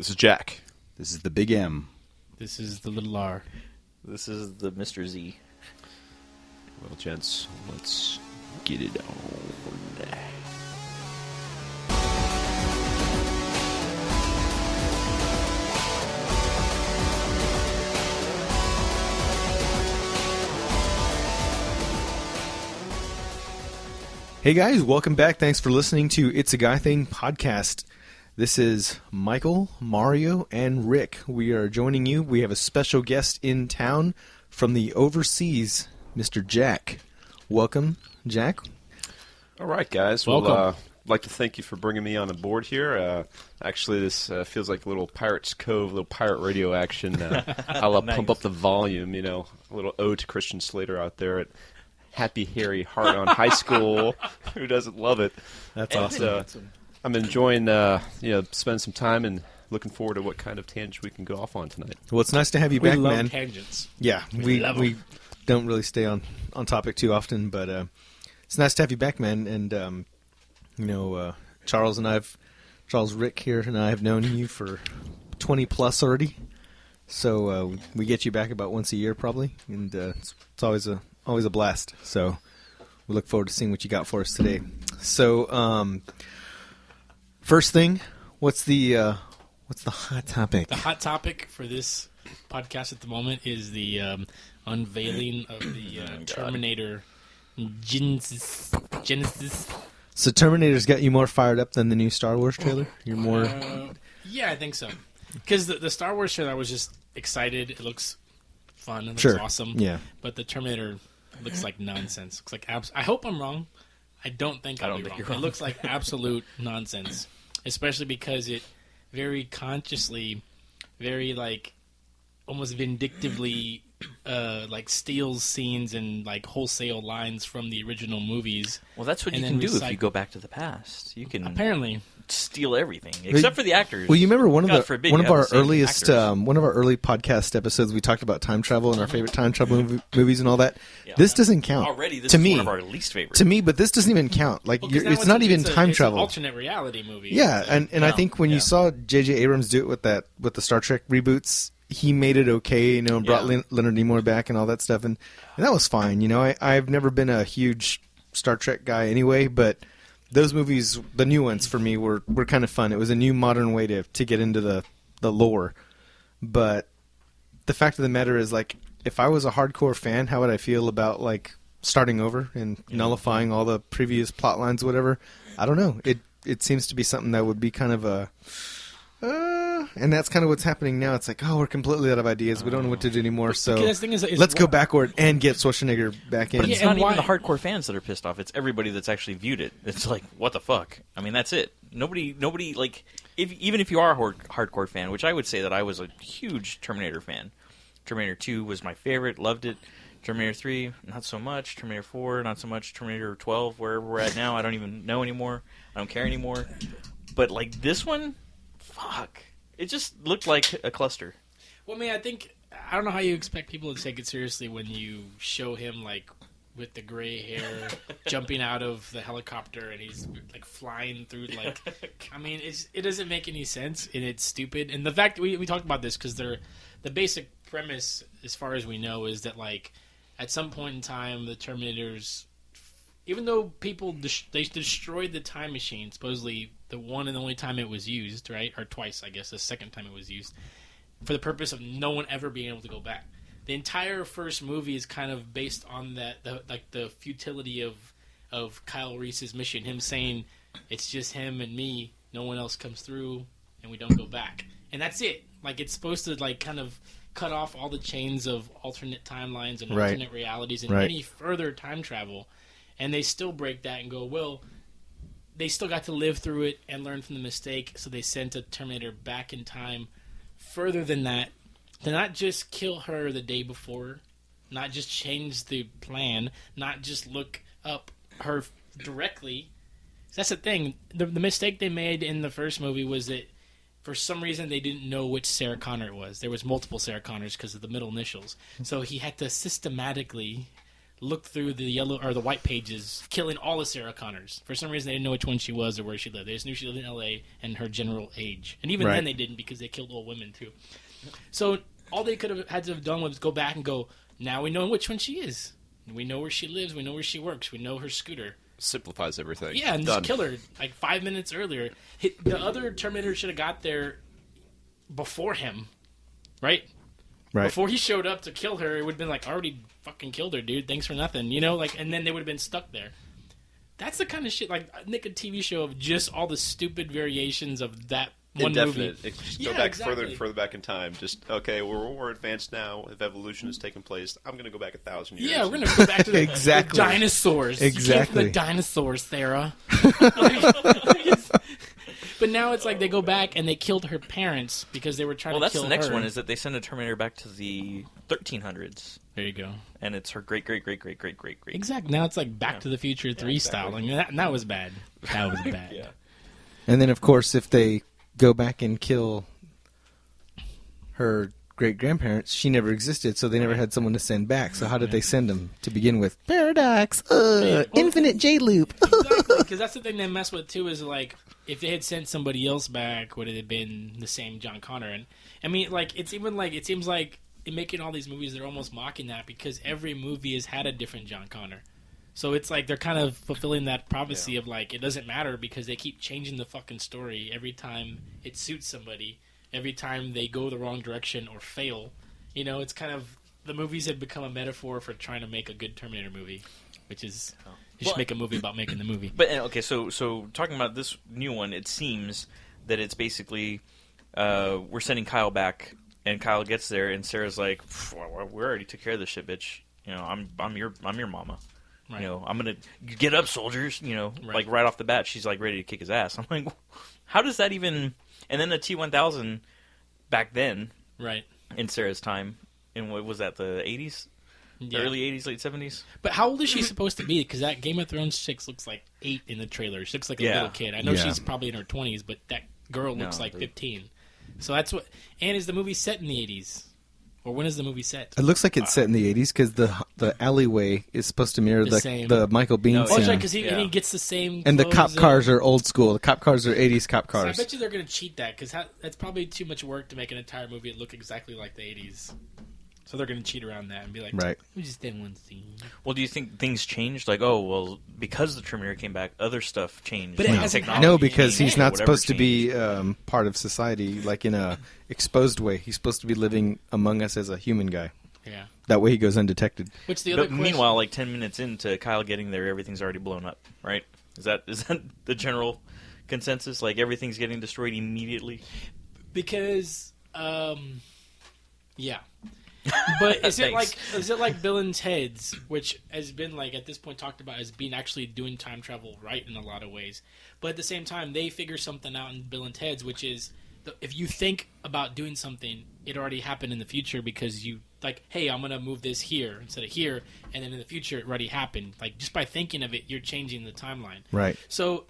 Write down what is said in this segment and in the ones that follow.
This is Jack. This is the Big M. This is the little R. This is the Mr. Z. Well, gents, let's get it on. Hey guys, welcome back. Thanks for listening to It's a Guy Thing podcast. This is Michael, Mario, and Rick. We are joining you. We have a special guest in town from the overseas, Mr. Jack. Welcome, Jack. All right, guys. Welcome. Well, I'd like to thank you for bringing me on the board here. Actually, this feels like a little Pirates Cove, a little pirate radio action. I'll Nice. pump up the volume, you know, a little ode to Christian Slater out there at Happy Harry Heart on High School. Who doesn't love it? That's And, awesome. I'm enjoying, spending some time and looking forward to what kind of tangent we can go off on tonight. Well, it's nice to have you We back, love man. tangents. Yeah, We love 'em. we don't really stay on topic too often, but it's nice to have you back, man. And Charles Rick here and I have known you for 20 plus already. So we get you back about once a year probably, and it's always a blast. So we look forward to seeing what you got for us today. So first thing, what's the hot topic? The hot topic for this podcast at the moment is the unveiling of the Terminator Genesis. So Terminator's got you more fired up than the new Star Wars trailer? You're more... Yeah, I think so. Because the Star Wars trailer, I was just excited. It looks fun. It looks Sure. awesome. Yeah. But the Terminator looks like nonsense. Looks like I hope I'm wrong. I don't think I'll don't be think wrong. you're wrong. It looks like absolute nonsense, especially because it very consciously, very like almost vindictively, like steals scenes and like wholesale lines from the original movies. Well, that's what And you then can do if you recycle. go back to the past. You can Apparently, steal everything, except for the actors. Well, you remember one God of forbid one you of have our the same earliest actors. one of our early podcast episodes. We talked about time travel and our favorite time travel movies and all that. Yeah. This doesn't count Already, this to is me. one of our least favorites. To me, but this doesn't even count. Like well, 'cause now it's not even it's time it's travel. An alternate reality movie. Yeah, and I Yeah, think when you yeah. saw J.J. Abrams do it with the Star Trek reboots, he made it okay, you know, and brought Yeah. Leonard Nimoy back and all that stuff, and that was fine. You know, I've never been a huge Star Trek guy anyway, but those movies, the new ones for me, were kind of fun. It was a new modern way to get into the lore. But the fact of the matter is, like, if I was a hardcore fan, how would I feel about, like, starting over and nullifying all the previous plot lines, whatever? I don't know. It seems to be something that would be kind of a... and that's kind of what's happening now. It's like, oh, we're completely out of ideas. We don't know what to do anymore, so Because the thing is, let's go backward and get Schwarzenegger back in. But it's Yeah, not and even why- the hardcore fans that are pissed off. It's everybody that's actually viewed it. It's like, what the fuck? I mean, that's it. Nobody like, even if you are a hardcore fan, which I would say that I was a huge Terminator fan. Terminator 2 was my favorite, loved it. Terminator 3, not so much. Terminator 4, not so much. Terminator 12, wherever we're at now, I don't even know anymore. I don't care anymore. But, like, this one, fuck. It just looked like a cluster. Well, I mean, I don't know how you expect people to take it seriously when you show him, like, with the gray hair, jumping out of the helicopter, and he's, like, flying through, like... I mean, it doesn't make any sense, and it's stupid. And the fact... We talked about this, because the basic premise, as far as we know, is that, like, at some point in time, the Terminators... Even though people... They destroyed the time machine, supposedly the one and only time it was used, right? Or twice, I guess, the second time it was used, for the purpose of no one ever being able to go back. The entire first movie is kind of based on the futility of Kyle Reese's mission. Him saying, it's just him and me, no one else comes through, and we don't go back. And that's it. Like, it's supposed to, like, kind of cut off all the chains of alternate timelines and Right. alternate realities and Right. any further time travel. And they still break that and go, well, they still got to live through it and learn from the mistake, so they sent a Terminator back in time further than that, to not just kill her the day before, not just change the plan, not just look up her directly. That's the thing. The mistake they made in the first movie was that for some reason they didn't know which Sarah Connor it was. There was multiple Sarah Connors because of the middle initials. So he had to systematically looked through the yellow or the white pages, killing all the Sarah Connors. For some reason, they didn't know which one she was or where she lived. They just knew she lived in L.A. and her general age. And even then, they didn't because they killed old women too. So all they could have had to have done was go back and go, now we know which one she is. We know where she lives. We know where she works. We know her scooter. Simplifies everything. Yeah, and Done. just kill her like 5 minutes earlier. The other Terminator should have got there before him, right? Right. Before he showed up to kill her, it would have been like, already fucking killed her, dude. Thanks for nothing, you know? Like, and then they would have been stuck there. That's the kind of shit, like, make a TV show of just all the stupid variations of that one Indefinite. movie. Just go back further and further back in time. Just, okay, we're more advanced now. If evolution has taken place, I'm going to go back 1,000 years. Yeah, we're going to go back to the, Exactly. the dinosaurs. You came from Exactly. the dinosaurs, Sarah. But now it's like they go back and they killed her parents because they were trying to kill her. Well, that's the next one, is that they send a Terminator back to the 1300s. There you go. And it's her great. Exactly. Now it's like Back to the Future 3 style. I mean, that was bad. That was bad. Yeah. And then, of course, if they go back and kill her great-grandparents, she never existed, so they never had someone to send back. So how did they send them to begin with? Paradox! Infinite J-loop! Exactly, because that's the thing they mess with, too, is like, if they had sent somebody else back, would it have been the same John Connor? And I mean, like, it's even like, it seems like in making all these movies, they're almost mocking that because every movie has had a different John Connor. So it's like they're kind of fulfilling that prophecy of like, it doesn't matter because they keep changing the fucking story every time it suits somebody, every time they go the wrong direction or fail. You know, it's kind of, the movies have become a metaphor for trying to make a good Terminator movie, which is, you should make a movie about making the movie. But, okay, so talking about this new one, it seems that it's basically, we're sending Kyle back, and Kyle gets there, and Sarah's like, we already took care of this shit, bitch. You know, I'm your mama. Right. You know, I'm gonna get up, soldiers. You know, like right off the bat, she's like ready to kick his ass. I'm like, how does that even? And then the T-1000 back then, right, in Sarah's time, in what was that, the 80s, early 80s, late 70s? But how old is she supposed to be? Because that Game of Thrones chick looks like 8 in the trailer. She looks like a little kid. I know she's probably in her 20s, but that girl looks like 15. So that's what. And is the movie set in the 80s? Or when is the movie set? It looks like it's set in the 80s because the alleyway is supposed to mirror the Michael Biehn scene. Oh, that's right, because he gets the same and the cop cars are old school. The cop cars are 80s cop cars. So I bet you they're going to cheat that because that's probably too much work to make an entire movie look exactly like the 80s. So they're going to cheat around that and be like, right. We just did one scene. Well, do you think things changed? Like, oh, well, because the Terminator came back, other stuff changed. But it hasn't happened. No, because he's not supposed to be part of society, like in a exposed way. He's supposed to be living among us as a human guy. Yeah. That way he goes undetected. Which the other question, meanwhile, like 10 minutes into Kyle getting there, everything's already blown up, right? Is that the general consensus? Like, everything's getting destroyed immediately? Because, yeah. But is it like Bill and Ted's, which has been like at this point talked about as being actually doing time travel right in a lot of ways, but at the same time they figure something out in Bill and Ted's, which is if you think about doing something, it already happened in the future because you like, hey, I'm gonna move this here instead of here, and then in the future it already happened. Like just by thinking of it, you're changing the timeline. Right. So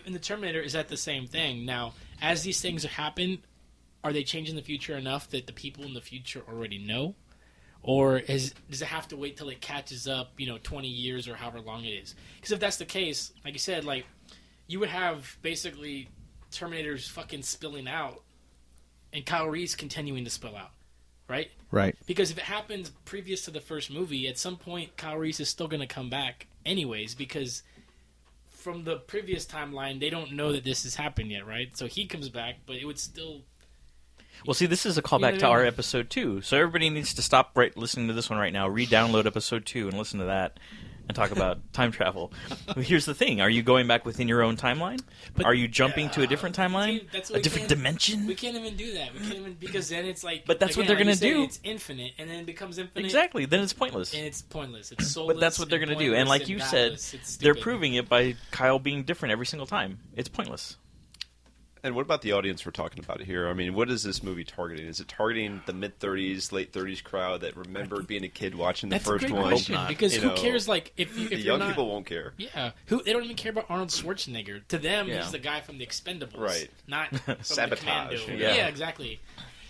in the Terminator, is that the same thing? Now, as these things happen, are they changing the future enough that the people in the future already know? Or does it have to wait till it catches up, 20 years or however long it is? Because if that's the case, like you said, like you would have basically Terminators fucking spilling out and Kyle Reese continuing to spill out, right? Right. Because if it happens previous to the first movie, at some point Kyle Reese is still going to come back anyways because from the previous timeline, they don't know that this has happened yet, right? So he comes back, but it would still... Well, see, this is a callback to our episode 2, so everybody needs to stop listening to this one right now, re-download episode 2 and listen to that and talk about time travel. Here's the thing. Are you going back within your own timeline? But, are you jumping to a different timeline? A different dimension? We can't even do that. We can't even, because then it's like... But that's what they're going to do. It's infinite, and then it becomes infinite. Exactly. Then it's pointless. And it's pointless. It's soulless. But that's what they're going to do. And like you said, they're proving it by Kyle being different every single time. It's pointless. And what about the audience we're talking about here? I mean, what is this movie targeting? Is it targeting the mid-30s, late 30s crowd that remembered being a kid watching the first one? That's a great question, because who cares, like, if the young people won't care. Yeah. They don't even care about Arnold Schwarzenegger. To them, he's the guy from the Expendables. Right. Not from Sabotage. the Commando. Yeah, exactly.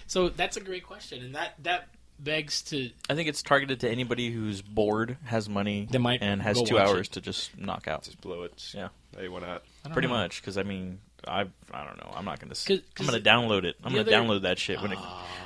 So that's a great question, and that begs to. I think it's targeted to anybody who's bored, has money, They might and has go 2 watch hours it. to just knock out. Just blow it. Yeah. Hey, why not? I don't Pretty know. much, because I mean, I don't know. I'm not gonna. 'Cause I'm gonna download it. I'm the gonna other- download that shit when it.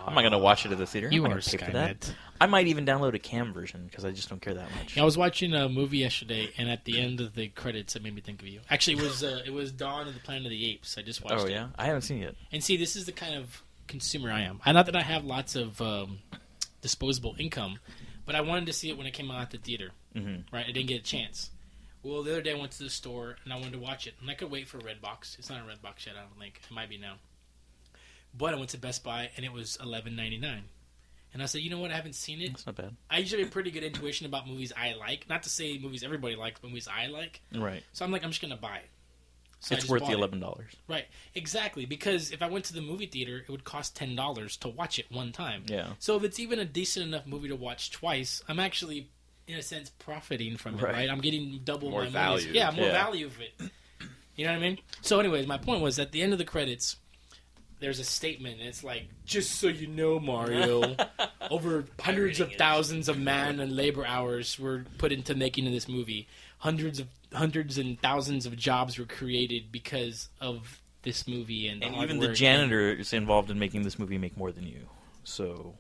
I'm not gonna watch it at the theater. You I'm not are gonna pay for that. Skynet. I might even download a cam version because I just don't care that much. Yeah, I was watching a movie yesterday, and at the end of the credits, it made me think of you. Actually, it was Dawn of the Planet of the Apes. I just watched Oh it. yeah, I haven't seen it yet. And see, this is the kind of consumer I am. Not that I have lots of disposable income, but I wanted to see it when it came out at the theater. Mm-hmm. Right? I didn't get a chance. Well, the other day I went to the store, and I wanted to watch it. And I could wait for Redbox. It's not a Redbox yet, I don't think. It might be now. But I went to Best Buy, and it was $11.99. And I said, you know what? I haven't seen it. That's not bad. I usually have a pretty good intuition about movies I like. Not to say movies everybody likes, but movies I like. Right. So I'm like, I'm just going to buy it. So I It's just worth bought the it. $11. Right. Exactly. Because if I went to the movie theater, it would cost $10 to watch it one time. Yeah. So if it's even a decent enough movie to watch twice, I'm actually, in a sense, profiting from it, Right. right? I'm getting double More my value. money. Yeah, more Yeah. value of it. You know what I mean? So anyways, my point was, at the end of the credits, there's a statement, and it's like, just so you know, Mario, over hundreds of thousands of man and labor hours were put into making this movie. Hundreds and thousands of jobs were created because of this movie, and And hard even the work. janitor is involved in making this movie make more than you. So,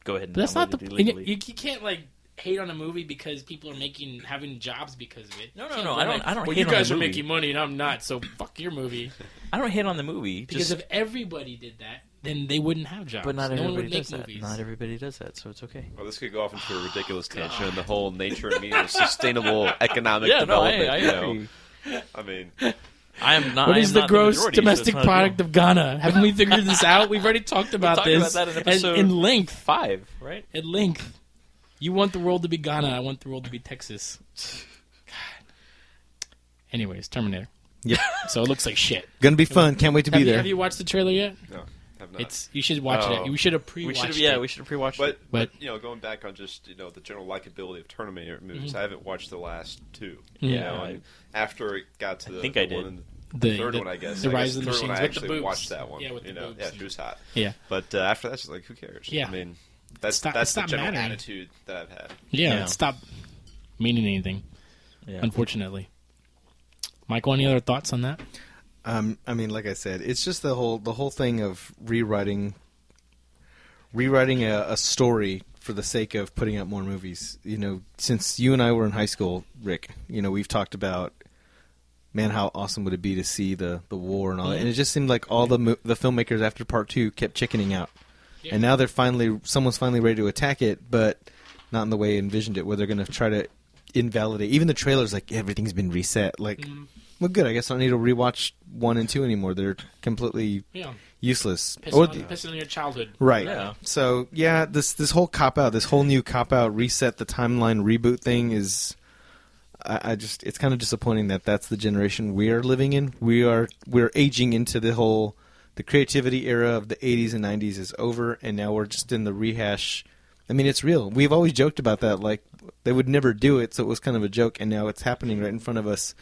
go ahead and But that's not download the. it You, illegally. you can't like hate on a movie because people are having jobs because of it. No, You no, can't no, go I don't- like, I don't Well, hate you on the guys are movie. making money and I'm not, so fuck your movie. I don't hate on the movie. Because just, if everybody did that, then they wouldn't have jobs. but not no one everybody would make does that. movies. Not everybody does that, so it's okay. Well, this could go off into a ridiculous tangent on the whole nature and meaning of sustainable economic Yeah, no, development. I you know? agree. I mean, I am not. What I is am the not gross majority, so domestic it's not a product deal. of Ghana? Haven't we figured this out? We've already talked about talked this. about that in episode in length. 5, right? At length. You want the world to be Ghana. I want the world to be Texas. God. Anyways, Terminator. Yep. So it looks like shit. Gonna be fun. Can't wait to be there. Have you watched the trailer yet? no, have not. You should watch Oh. it. We should have We pre-watched should, it. we should have pre-watched it. But you know, going back on just the general likability of Terminator movies, I haven't watched the last two. You Yeah. know, and after it got to the, think the I did. one in The third one, I guess. The I Rise guess of the third one, Machines I with the actually boobs. watched that one. Yeah, with the boobs. Yeah, she was hot. Yeah. But after that, she's like, who cares? Yeah. I mean, that's Stop- that's the stop general mattering. attitude that I've had. Yeah, Yeah. stop meaning anything, Yeah. unfortunately. Michael, any other thoughts on that? I mean, like I said, it's just the whole thing of rewriting a story for the sake of putting out more movies. You know, since you and I were in high school, Rick, we've talked about, man, how awesome would it be to see the war and all that. And it just seemed like all the filmmakers after part 2 kept chickening out. Yeah. And now someone's finally ready to attack it, but not in the way I envisioned it, where they're going to try to invalidate. Even the trailer's like, everything's been reset. Like, well, good. I guess I don't need to rewatch 1 and 2 anymore. They're completely Yeah, useless. pissing on your childhood. Right. Yeah. So yeah, this whole cop out, this whole new cop out, reset the timeline, reboot thing is, I just, it's kind of disappointing that that's the generation we are living in. We're aging into the creativity era of the 80s and 90s is over, and now we're just in the rehash. I mean, it's real. We've always joked about that, like they would never do it, so it was kind of a joke, and now it's happening right in front of us,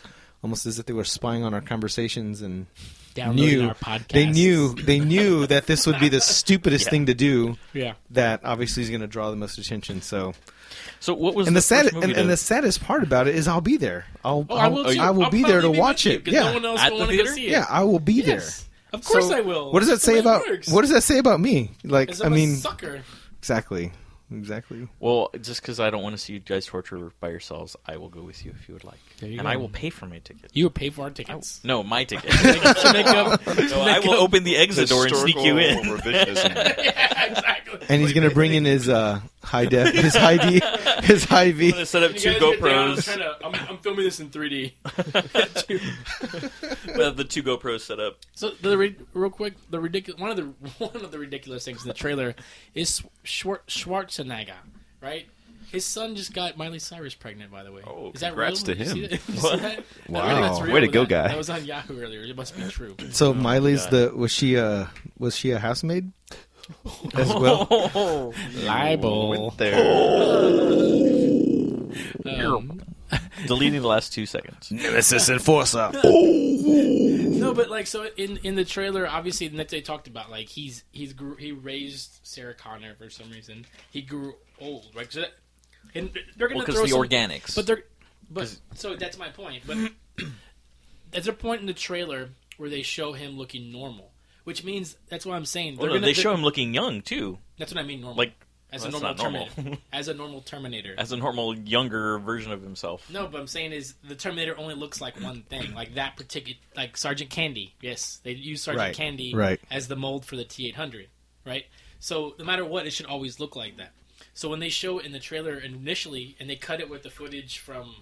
almost as if they were spying on our conversations and Downloading our podcasts. they knew that this would be the stupidest thing to do. Yeah. That obviously is going to draw the most attention. So, So what was and the the sad first movie and the saddest part about it is I'll be there. I will too. I will I'll be there to probably watch with you, it. 'cause Yeah, no one else At will the want to go theater? see it. yeah, I will be Yes. Of course there. I will. What does that That's the say way it about? works. What does that say about me? Like, 'Cause I I'm a mean, sucker. exactly. Well, just because I don't want to see you guys torture by yourselves, I will go with you if you would like, There you and go. I will pay for my ticket. You would pay for our tickets. No, my ticket. To make up. No, I will open the exit door and sneak you in. Revisionism. Yeah, exactly. And he's going to bring in his high def, his high D, his high I'm V. gonna set up You 2 guys get down, GoPros. I'm filming this in 3D. We'll have the 2 GoPros set up. So real quick, one of the ridiculous things in the trailer is Schwarzenegger, right? His son just got Miley Cyrus pregnant, by the way. Oh, is that congrats real? to him. You see that? You see What? that? Wow. I think that's real Way to with go, that. guy. That was on Yahoo earlier. It must be true. So Miley's God. was she a housemaid as well? Libel. Went there. Deleting the last 2 seconds. Nemesis Enforcer. No, but like so in the trailer, obviously that they talked about, like he raised Sarah Connor for some reason. He grew old, right? So and they're gonna Because throw the some, organics. but so that's my point. But there's a point in the trailer where they show him looking normal, which means that's what I'm saying. They show him looking young too. That's what I mean. Normal, Like as well, a normal that's not normal. Terminator, as a normal Terminator. As a normal younger version of himself. No, but I'm saying is the Terminator only looks like one thing, like that particular, like Sergeant Candy. Yes, they use Sergeant Candy as the mold for the T-800, right? So no matter what, it should always look like that. So when they show it in the trailer initially, and they cut it with the footage from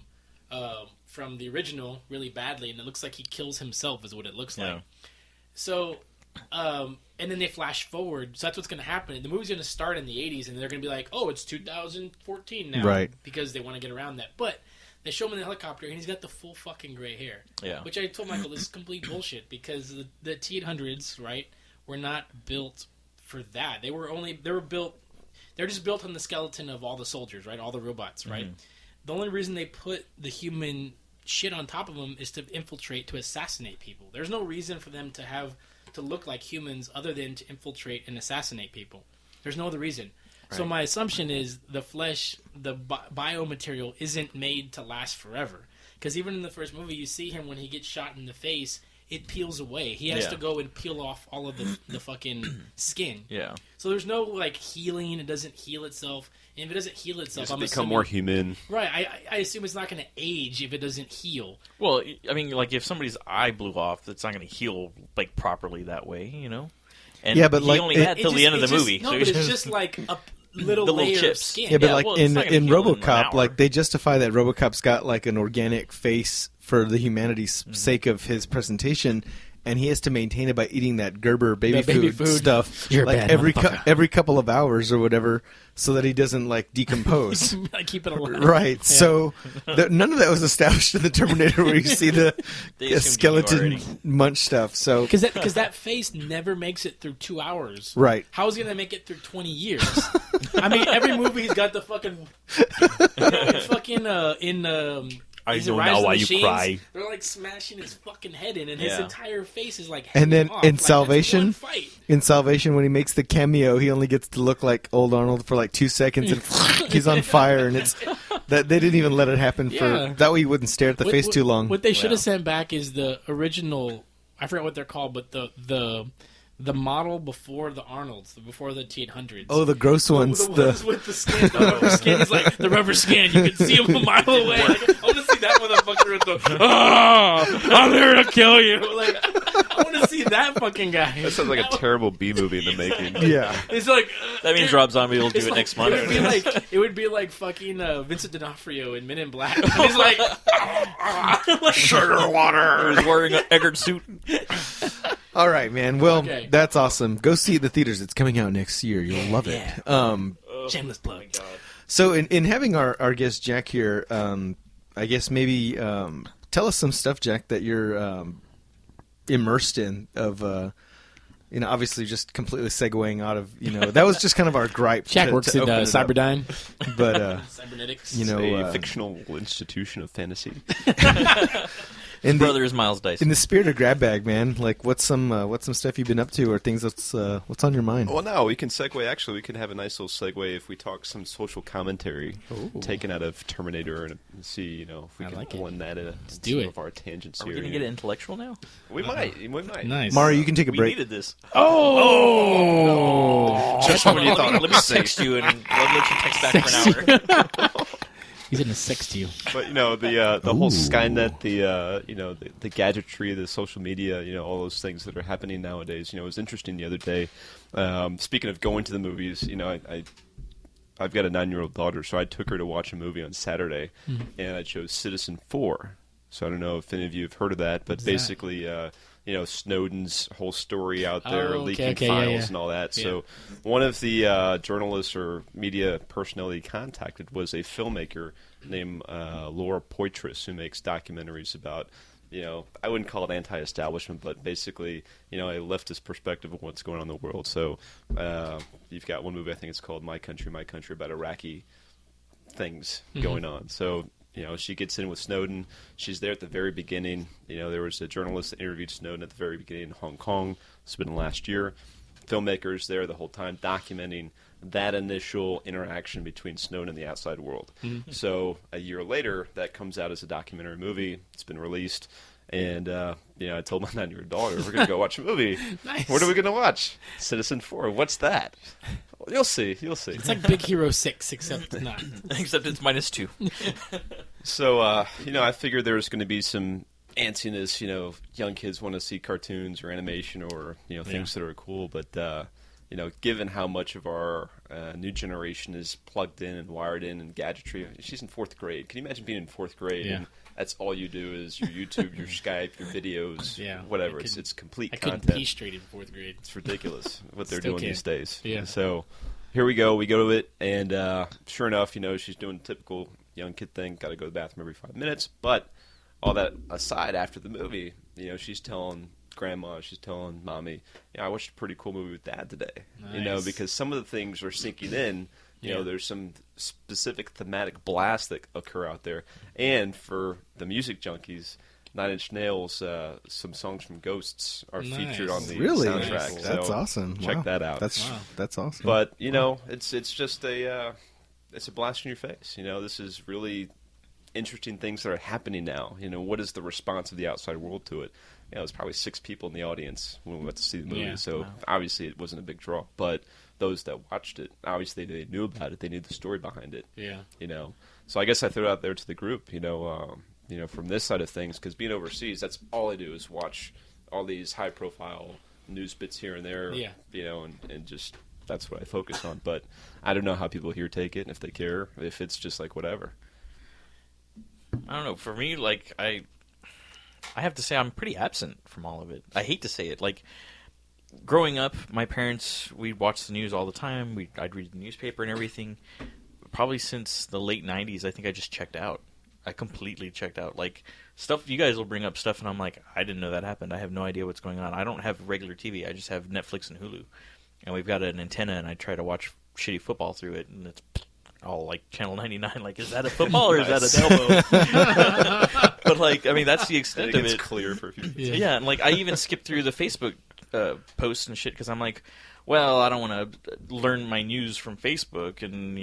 the original really badly, and it looks like he kills himself, is what it looks like. So, and then they flash forward. So that's what's going to happen. The movie's going to start in the 80s, and they're going to be like, oh, it's 2014 now. Right. Because they want to get around that. But they show him in the helicopter, and he's got the full fucking gray hair. Yeah. Which I told Michael, this is complete bullshit, because the T-800s, right, were not built for that. They're just built on the skeleton of all the soldiers, right? All the robots, right? Mm-hmm. The only reason they put the human shit on top of them is to infiltrate, to assassinate people. There's no reason for them to look like humans other than to infiltrate and assassinate people. There's no other reason. Right. So my assumption is the flesh, the biomaterial isn't made to last forever. Because even in the first movie, you see him when he gets shot in the face, it peels away. He has to go and peel off all of the fucking skin. Yeah. So there's no like healing. It doesn't heal itself. And if it doesn't heal itself, I'm become more human. Right. I assume it's not going to age if it doesn't heal. Well, I mean, like if somebody's eye blew off, that's not going to heal like properly that way, you know. And yeah, but he like only had till the end of the movie. No, so but it's just like a little little layer chips. of skin. Yeah, but Yeah, like well, it's not gonna in heal in an RoboCop, hour. like they justify that RoboCop's got like an organic face for the humanity's sake of his presentation, and he has to maintain it by eating that Gerber baby food stuff You're like bad, every couple of hours or whatever, so that he doesn't like decompose. I keep it alive. Right. Yeah. So none of that was established in the Terminator, where you see the They assumed you skeleton already. munch stuff. So Because that face never makes it through 2 hours. right. How is he going to make it through 20 years? I mean, every movie he's got the fucking... I he's know in Rise now of the why you Machines, cry. They're like smashing his fucking head in, and his Yeah. entire face is like And then hanging off. in Like, that's Salvation, one fight. in Salvation, when he makes the cameo, he only gets to look like old Arnold for like 2 seconds, and he's on fire. And it's that they didn't even let it happen Yeah. for that way. He wouldn't stare at the face too long. What they should have sent back is the original. I forgot what they're called, but the model before the Arnolds, before the T-800s. Oh, the gross ones. The ones with the skin, the rubber skin. He's like the rubber skin. You can see him a mile away. Like, I want to see that motherfucker with the I'm here to kill you. Like, I want to see that fucking guy. That sounds like a terrible B movie in the making. Yeah. It's like That means Rob Zombie will do it's it like- next month. It would be like fucking Vincent D'Onofrio in Men in Black. He's like, Sugar water. He's wearing an Eggert suit. All right, man. Well, Okay. that's awesome. Go see it in the theaters. It's coming out next year. You'll love it. shameless plug. So in having our guest Jack here, I guess maybe tell us some stuff, Jack, that you're immersed in. Of obviously just completely segueing out of that was just kind of our gripe. Jack to works in open it up. Cyberdyne. But Cybernetics. A fictional institution of fantasy. in His brother is Miles Dyson. in the spirit of grab bag, man, like what's some stuff you've been up to, or things what's on your mind? Well, no, we can segue. Actually, we can have a nice little segue if we talk some social commentary taken out of Terminator and see, if we I can like it. blend that in do some it. of our tangents Are we here. going to get it intellectual now? We might. Nice. Mario, you can take a We break. needed this. Just when you thought Let me text you and let you text back for an hour. He's in a sex to you. But the whole Skynet, the gadgetry, the social media, all those things that are happening nowadays. It was interesting the other day. Speaking of going to the movies, I've got a 9-year-old daughter, so I took her to watch a movie on Saturday, and I chose Citizen 4. So I don't know if any of you have heard of that, but basically, Snowden's whole story out there, leaking files and all that. Yeah. So one of the journalists or media personnel he contacted was a filmmaker named Laura Poitras, who makes documentaries about, I wouldn't call it anti-establishment, but basically, a leftist perspective of what's going on in the world. So you've got one movie, I think it's called My Country, about Iraqi things going on. So she gets in with Snowden. She's there at the very beginning. There was a journalist that interviewed Snowden at the very beginning in Hong Kong. It's been last year. Filmmakers there the whole time documenting that initial interaction between Snowden and the outside world. Mm-hmm. So a year later, that comes out as a documentary movie. It's been released. And, I told my 9-year-old daughter, we're going to go watch a movie. Nice. What are we going to watch? Citizen 4. What's that? Well, you'll see. It's like Big Hero 6, except not. Except it's -2. So, I figured there was going to be some antsiness. Young kids want to see cartoons or animation or, things that are cool. But, given how much of our new generation is plugged in and wired in and gadgetry, she's in 4th grade. Can you imagine being in 4th grade? Yeah. And that's all you do is your YouTube, your Skype, your videos, yeah, whatever. It's complete I content. couldn't pee straight in 4th grade. It's ridiculous what they're Still doing can't. these days. Yeah. So here we go. We go to it, and sure enough, she's doing the typical young kid thing. Got to go to the bathroom every 5 minutes. But all that aside, after the movie, she's telling Grandma, she's telling Mommy, I watched a pretty cool movie with Dad today. Nice. Because some of the things are sinking in. There's some specific thematic blasts that occur out there. And for the music junkies, Nine Inch Nails, some songs from Ghosts are featured on the really? soundtrack. Nice. That's so awesome. Check Wow. that out. That's awesome. But, it's just it's a blast in your face. This is really interesting things that are happening now. What is the response of the outside world to it? There's probably 6 people in the audience when we went to see the movie. Yeah. So obviously it wasn't a big draw. But those that watched it, obviously they knew about it. They knew the story behind it. Yeah. So I guess I threw it out there to the group, from this side of things, because being overseas, that's all I do is watch all these high-profile news bits here and there, Yeah. And just that's what I focus on. But I don't know how people here take it, and if they care, if it's just like whatever. I don't know. For me, I have to say I'm pretty absent from all of it. I hate to say it. Growing up, my parents, we'd watch the news all the time. I'd read the newspaper and everything. Probably since the late 90s, I think I just checked out. I completely checked out. Stuff, you guys will bring up stuff, and I'm like, I didn't know that happened. I have no idea what's going on. I don't have regular TV. I just have Netflix and Hulu. And we've got an antenna, and I try to watch shitty football through it, and it's all Channel 99. Is that a football or is that a elbow? But, that's the extent of it. It's clear for people. Yeah, and I even skipped through the Facebook posts and shit because I'm like, well, I don't want to learn my news from Facebook, and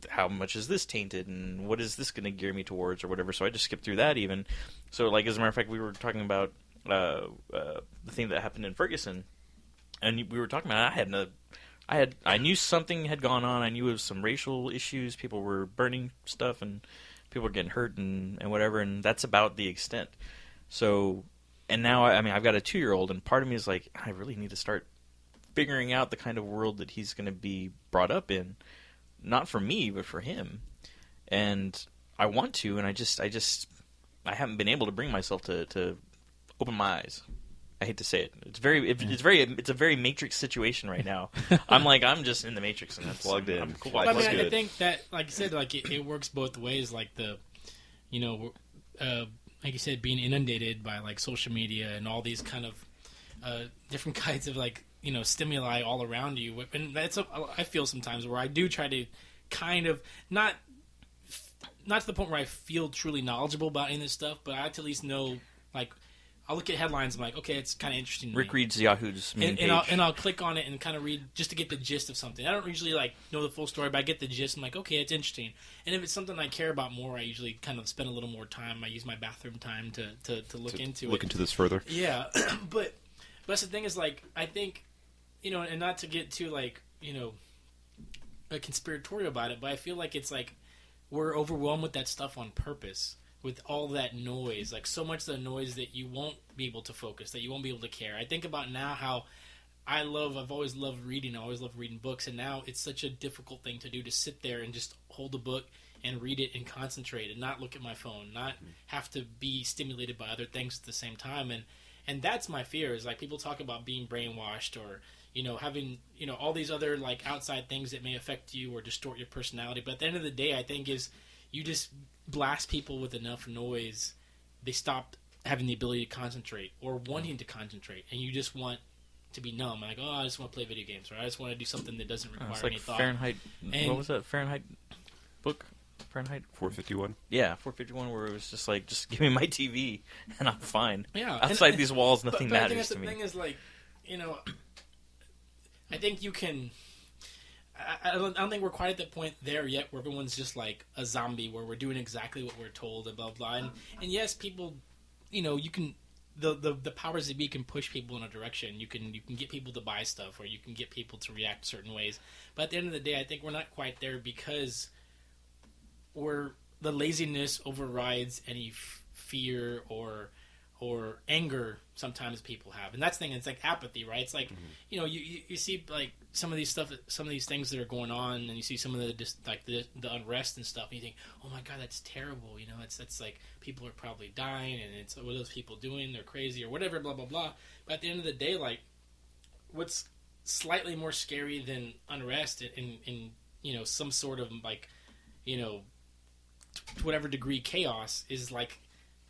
how much is this tainted, and what is this going to gear me towards, or whatever. So I just skipped through that even. So as a matter of fact, we were talking about the thing that happened in Ferguson, and we were talking about I knew something had gone on. I knew it was some racial issues. People were burning stuff, and people were getting hurt and whatever. And that's about the extent. So, and now I've got a 2-year-old, and part of me is like, I really need to start figuring out the kind of world that he's going to be brought up in, not for me, but for him. And I want to, and I haven't been able to bring myself to open my eyes. I hate to say it. It's a very Matrix situation right now. I'm just in the Matrix, and that's plugged in. I'm cool. Well, I think that, like you said, it works both ways. Like you said, being inundated by social media and all these kind of different kinds of stimuli all around you. And I feel sometimes where I do try to kind of not to the point where I feel truly knowledgeable about any of this stuff, but I have to at least know I'll look at headlines. I'm like, okay, it's kind of interesting. Rick reads Yahoo's main page. And I'll click on it and kind of read just to get the gist of something. I don't usually know the full story, but I get the gist. I'm like, okay, it's interesting. And if it's something I care about more, I usually kind of spend a little more time. I use my bathroom time to look into it. Look into this further. Yeah, but that's the thing is I think and not to get too conspiratorial about it, but I feel like it's we're overwhelmed with that stuff on purpose. With all that noise, so much of the noise that you won't be able to focus, that you won't be able to care. I think about now how I've always loved reading. I always loved reading books, and now it's such a difficult thing to do to sit there and just hold a book and read it and concentrate and not look at my phone, not have to be stimulated by other things at the same time. And that's my fear is people talk about being brainwashed or having all these other outside things that may affect you or distort your personality. But at the end of the day, I think is you just blast people with enough noise, they stop having the ability to concentrate or wanting to concentrate, and you just want to be numb. I just want to play video games, or I just want to do something that doesn't require any thought. Fahrenheit. What was that Fahrenheit book? Fahrenheit? 451. Yeah, 451, where it was just like, just give me my TV and I'm fine. Yeah. Outside these walls, nothing but I think matters that's to me. the thing is, like, I think you can. I don't think we're quite at the point there yet where everyone's just like a zombie, where we're doing exactly what we're told, and blah blah. And yes, people, you can. The powers that be can push people in a direction. You can get people to buy stuff, or you can get people to react certain ways. But at the end of the day, I think we're not quite there because the laziness overrides any fear or anger sometimes people have, and that's the thing. It's like apathy, right? It's like you see like some of these things that are going on, and you see some of the unrest and stuff, and you think, oh my god, that's terrible. That's like people are probably dying, and it's what are those people doing? They're crazy or whatever, blah blah blah. But at the end of the day, like what's slightly more scary than unrest in some sort of like to whatever degree chaos is like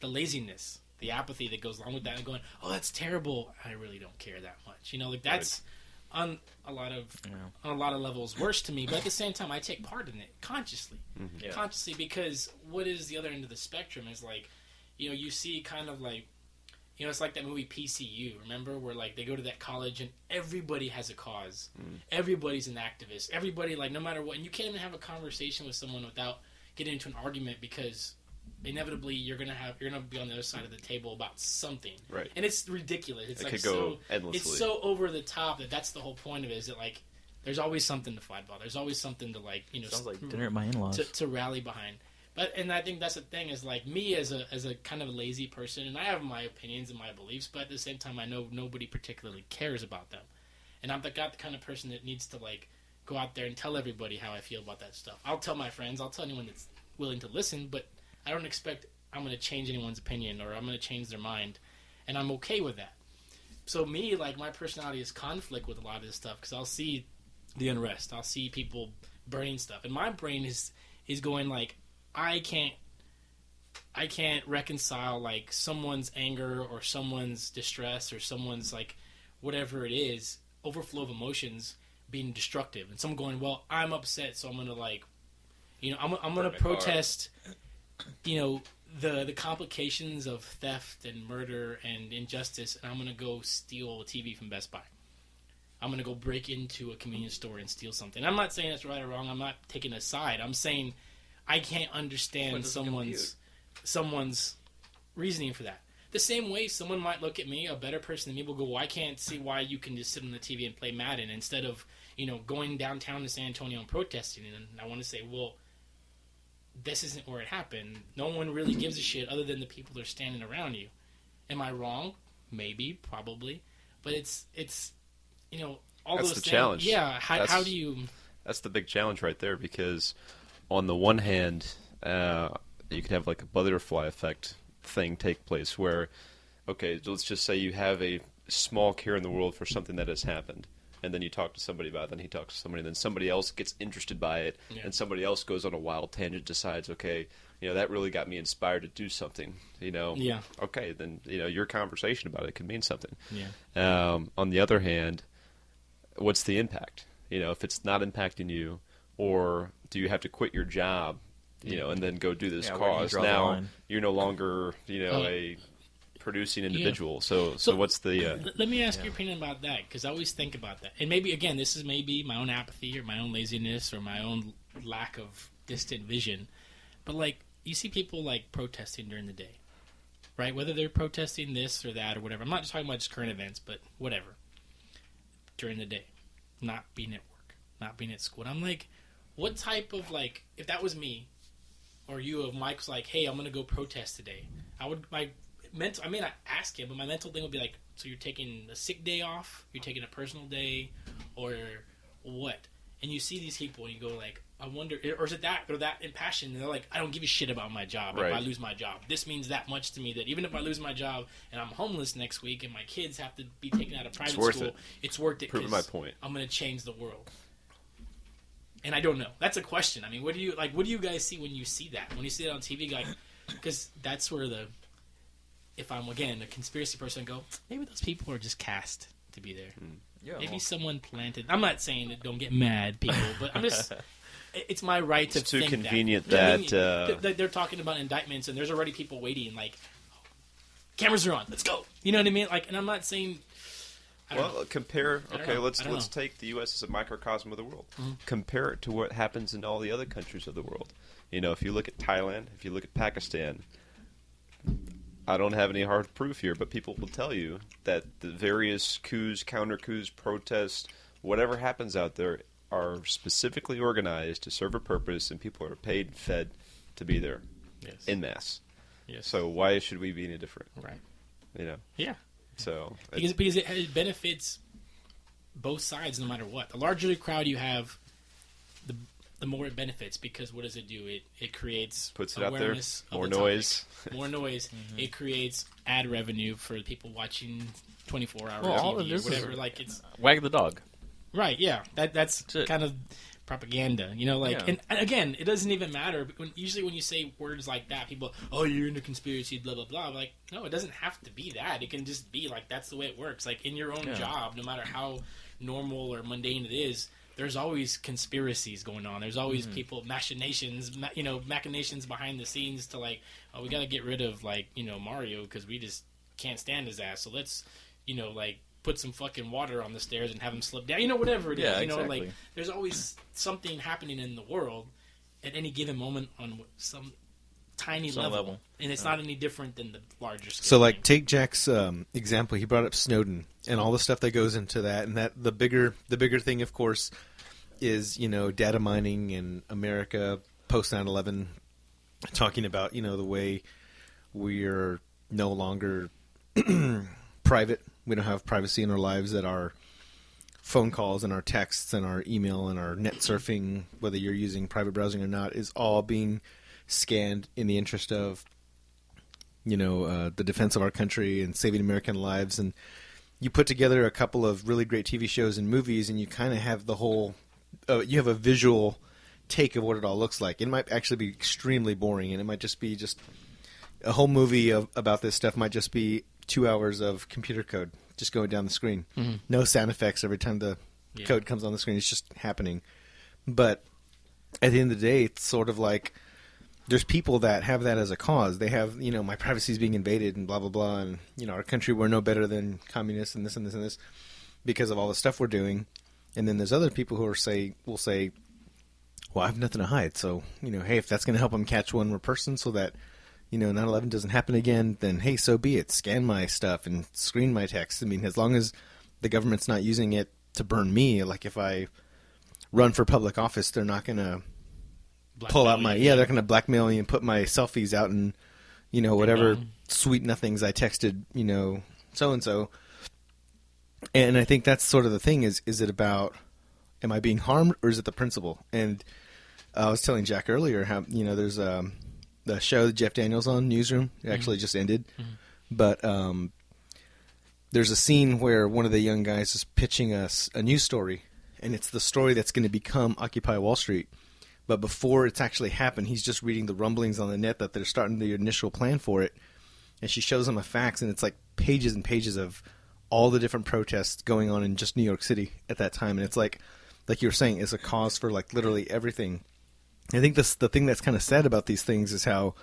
the laziness, the apathy that goes along with that, and going, oh, that's terrible. I really don't care that much. Like that's on a lot of levels worse to me. But at the same time, I take part in it consciously, consciously, because what is the other end of the spectrum is like, you see kind of like, it's like that movie PCU. Remember where like they go to that college and everybody has a cause, everybody's an activist, everybody like no matter what, and you can't even have a conversation with someone without getting into an argument because inevitably you're gonna be on the other side of the table about something, right? And it's ridiculous. It's like could go endlessly. It's so over the top that's the whole point of it. Is that like there's always something to fight about. There's always something to like sounds like dinner at my in-laws to rally behind. And I think that's the thing is like me as a kind of a lazy person, and I have my opinions and my beliefs, but at the same time I know nobody particularly cares about them, and I'm the kind of person that needs to like go out there and tell everybody how I feel about that stuff. I'll tell my friends, I'll tell anyone that's willing to listen, but I don't expect I'm going to change anyone's opinion or I'm going to change their mind, and I'm okay with that. So me, like my personality is conflict with a lot of this stuff because I'll see the unrest, I'll see people burning stuff, and my brain is going like I can't reconcile like someone's anger or someone's distress or someone's like whatever it is, overflow of emotions being destructive, and someone going, well, I'm upset, so I'm going to like I'm going to protest the complications of theft and murder and injustice, and I'm going to go steal a TV from Best Buy. I'm going to go break into a convenience store and steal something. I'm not saying that's right or wrong. I'm not taking a side. I'm saying I can't understand someone's reasoning for that. The same way someone might look at me, a better person than me, will go, well, I can't see why you can just sit on the TV and play Madden instead of, going downtown to San Antonio and protesting. And I want to say, well, this isn't where it happened. No one really gives a shit other than the people that are standing around you. Am I wrong? Maybe, probably. But it's all that's those the things. challenge. Yeah, how do you... That's the big challenge right there, because on the one hand, you could have like a butterfly effect thing take place where, okay, let's just say you have a small care in the world for something that has happened, and then you talk to somebody about it, then he talks to somebody, and then somebody else gets interested by it, and somebody else goes on a wild tangent, decides, okay, that really got me inspired to do something, Yeah. Okay, then, your conversation about it could mean something. Yeah. On the other hand, what's the impact? If it's not impacting you, or do you have to quit your job, and then go do this cause? Now you're no longer, a producing individual. Yeah. So what's the? Let me ask your opinion about that, because I always think about that. And maybe again, this is maybe my own apathy or my own laziness or my own lack of distant vision. But like, you see people like protesting during the day, right? Whether they're protesting this or that or whatever. I'm not just talking about just current events, but whatever. During the day, not being at work, not being at school. And I'm like, what type of like, if that was me or you, if Mike's like, hey, I'm gonna go protest today, I may not ask him, but my mental thing would be like, so you're taking a sick day off, you're taking a personal day, or what? And you see these people and you go like, I wonder, or is it that they're that impassioned and they're like, I don't give a shit about my job. Right. If I lose my job, this means that much to me that even if I lose my job and I'm homeless next week and my kids have to be taken out of private school, it's worth it. Proving my point. I'm going to change the world. And I don't know. That's a question. I mean, what do you guys see when you see that? When you see it on TV, like, because that's where if I'm again a conspiracy person, go, maybe those people are just cast to be there. Yeah, maybe someone planted. I'm not saying that don't get mad, people, but I'm just it's my right to It's too think convenient that. that they're talking about indictments, and there's already people waiting. Like, cameras are on. Let's go. You know what I mean? Like, and I'm not saying. Well, compare. Okay, let's know. take the U.S. as a microcosm of the world. Compare it to what happens in all the other countries of the world. You know, if you look at Thailand, if you look at Pakistan, I don't have any hard proof here, but people will tell you that the various coups, counter coups, protests, whatever happens out there, are specifically organized to serve a purpose, and people are paid and fed to be there, en masse. Yes. So why should we be any different? Right. You know. Yeah. So because it benefits both sides no matter what. The larger the crowd you have, the more it benefits, because what does it do? It creates puts it awareness out there, more of the noise. More noise. It creates ad revenue for people watching 24-hour all TV of or whatever. Like it's Wag the dog. right. Yeah, that's it. kind of propaganda. You know, like Yeah. and again, it doesn't even matter. Usually when you say words like that, people, oh, you're into conspiracy, blah blah blah. Like, no, it doesn't have to be that. It can just be like that's the way it works. Like in your own job, no matter how normal or mundane it is, there's always conspiracies going on. There's always people, machinations behind the scenes to like, oh, we got to get rid of like, Mario because we just can't stand his ass. So let's, like put some fucking water on the stairs and have him slip down. Whatever it is. Yeah, Like exactly. there's always something happening in the world at any given moment on some tiny level. And it's not any different than the larger scale. So, like, take Jack's example. He brought up Snowden and all the stuff that goes into that, and that the bigger thing, of course, is data mining in America post 9/11, talking about the way we're no longer private. We don't have privacy in our lives. That our phone calls and our texts and our email and our net surfing, whether you're using private browsing or not, is all being scanned in the interest of the defense of our country and saving American lives. And you put together a couple of really great TV shows and movies, and you kind of have the whole you have a visual take of what it all looks like. It might actually be extremely boring, and it might just be a whole movie about this stuff might just be 2 hours of computer code just going down the screen. No sound effects every time the code comes on the screen. It's just happening. But at the end of the day, it's sort of like there's people that have that as a cause. They have, my privacy is being invaded and blah, blah, blah. And, our country, we're no better than communists and this and this and this because of all the stuff we're doing. And then there's other people who will say, well, I have nothing to hide. So, hey, if that's going to help them catch one more person so that, 9/11 doesn't happen again, then, hey, so be it. Scan my stuff and screen my text. I mean, as long as the government's not using it to burn me, like if I run for public office, they're not going to pull out they're going to blackmail me and put my selfies out and, whatever sweet nothings I texted, so-and-so. And I think that's sort of the thing is it about, am I being harmed or is it the principle? And I was telling Jack earlier how, there's the show that Jeff Daniels on, Newsroom. It actually just ended. But there's a scene where one of the young guys is pitching us a news story, and it's the story that's going to become Occupy Wall Street. But before it's actually happened, he's just reading the rumblings on the net that they're starting the initial plan for it. And she shows him a fax, and it's like pages and pages of all the different protests going on in just New York City at that time. And it's like you were saying, it's a cause for like literally everything. I think the thing that's kind of sad about these things is how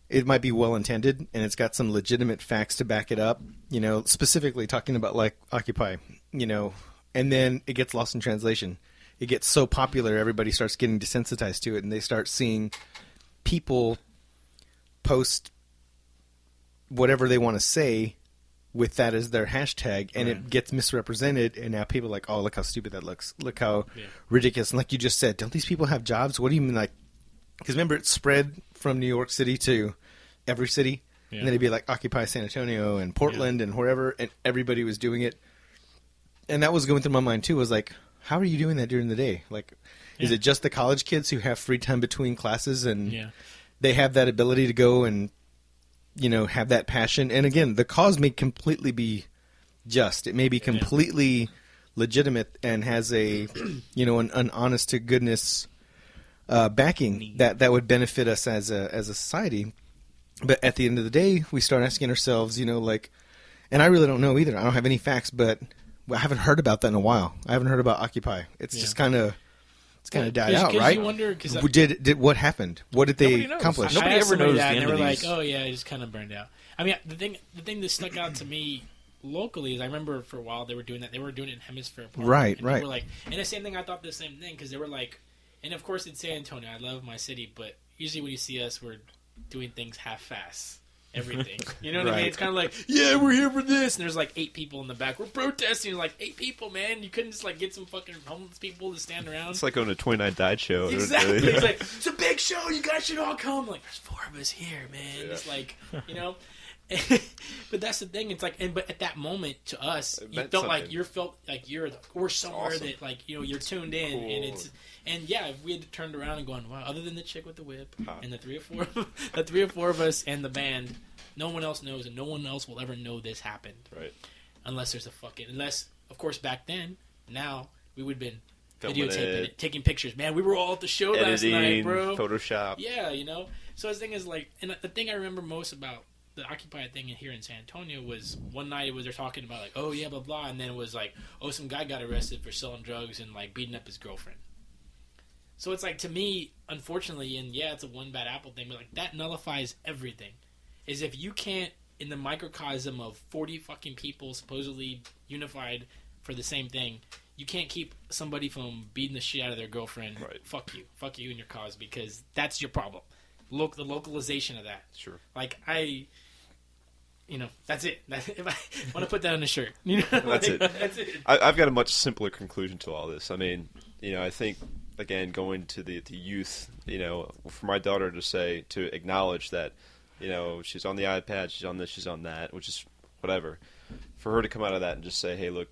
it might be well intended and it's got some legitimate facts to back it up, specifically talking about like Occupy, and then it gets lost in translation. It gets so popular, everybody starts getting desensitized to it, and they start seeing people post whatever they want to say with that as their hashtag, and it gets misrepresented, and now people are like, oh, look how stupid that looks. Look how ridiculous. And like you just said, don't these people have jobs? What do you mean, like, because remember, it spread from New York City to every city, and then it'd be like Occupy San Antonio and Portland and wherever, and everybody was doing it. And that was going through my mind, too, was like, how are you doing that during the day? Like, is it just the college kids who have free time between classes, and they have that ability to go and have that passion? And again, the cause may completely be just. It may be completely legitimate and has a, an honest to goodness backing that would benefit us as a society. But at the end of the day, we start asking ourselves, and I really don't know either. I don't have any facts, but I haven't heard about that in a while. I haven't heard about Occupy. It's just kind of it's kind of died out, right? You wonder, cause did what happened? What did they Nobody knows. accomplish? Nobody I asked ever knows that, the and end they of were these. like, "Oh yeah, it just kind of burned out." I mean, the thing that stuck out to me locally is I remember for a while they were doing that. They were doing it in Hemisphere Park, Right, and right. They were like, and the same thing. I thought the same thing because they were like, and of course it's San Antonio. I love my city, but usually when you see us, we're doing things half-ass. Everything, you know what I mean? Right. It's kind of like, yeah, we're here for this, and there's like 8 people in the back. We're protesting, like 8 people, man. You couldn't just like get some fucking homeless people to stand around. It's like going to 29 Died show. Exactly. It's like, it's a big show. You guys should all come. Like, there's 4 of us here, man. Yeah. It's like, you know. But that's the thing. It's like, but at that moment, to us, you meant felt like something. we're somewhere awesome. that like you're tuned in, Cool. and yeah, if we had turned around and gone, wow, other than the chick with the whip and the 3 or 4 of us and the band, no one else knows, and no one else will ever know this happened. Right. Unless there's unless, of course, back then, now, we would have been Filming videotaping it. taking pictures. Man, we were all at the show last night, Editing, bro. Photoshop. Yeah, you know? So the thing is, like, and the thing I remember most about the Occupy thing here in San Antonio was one night it was they're talking about, like, oh, yeah, blah, blah, and then it was like, oh, some guy got arrested for selling drugs and, like, beating up his girlfriend. So it's like, to me, unfortunately, and yeah, it's a one bad apple thing, but, like, that nullifies everything. Is if you can't, in the microcosm of 40 fucking people supposedly unified for the same thing, you can't keep somebody from beating the shit out of their girlfriend. Right. Fuck you and your cause, because that's your problem. The localization of that. Sure. Like, that's it. If I want to put that on a shirt, you know, That's it. That's it. I've got a much simpler conclusion to all this. I mean, I think, again, going to the youth, for my daughter to acknowledge that, she's on the iPad, she's on this, she's on that, which is whatever. For her to come out of that and just say, hey, look,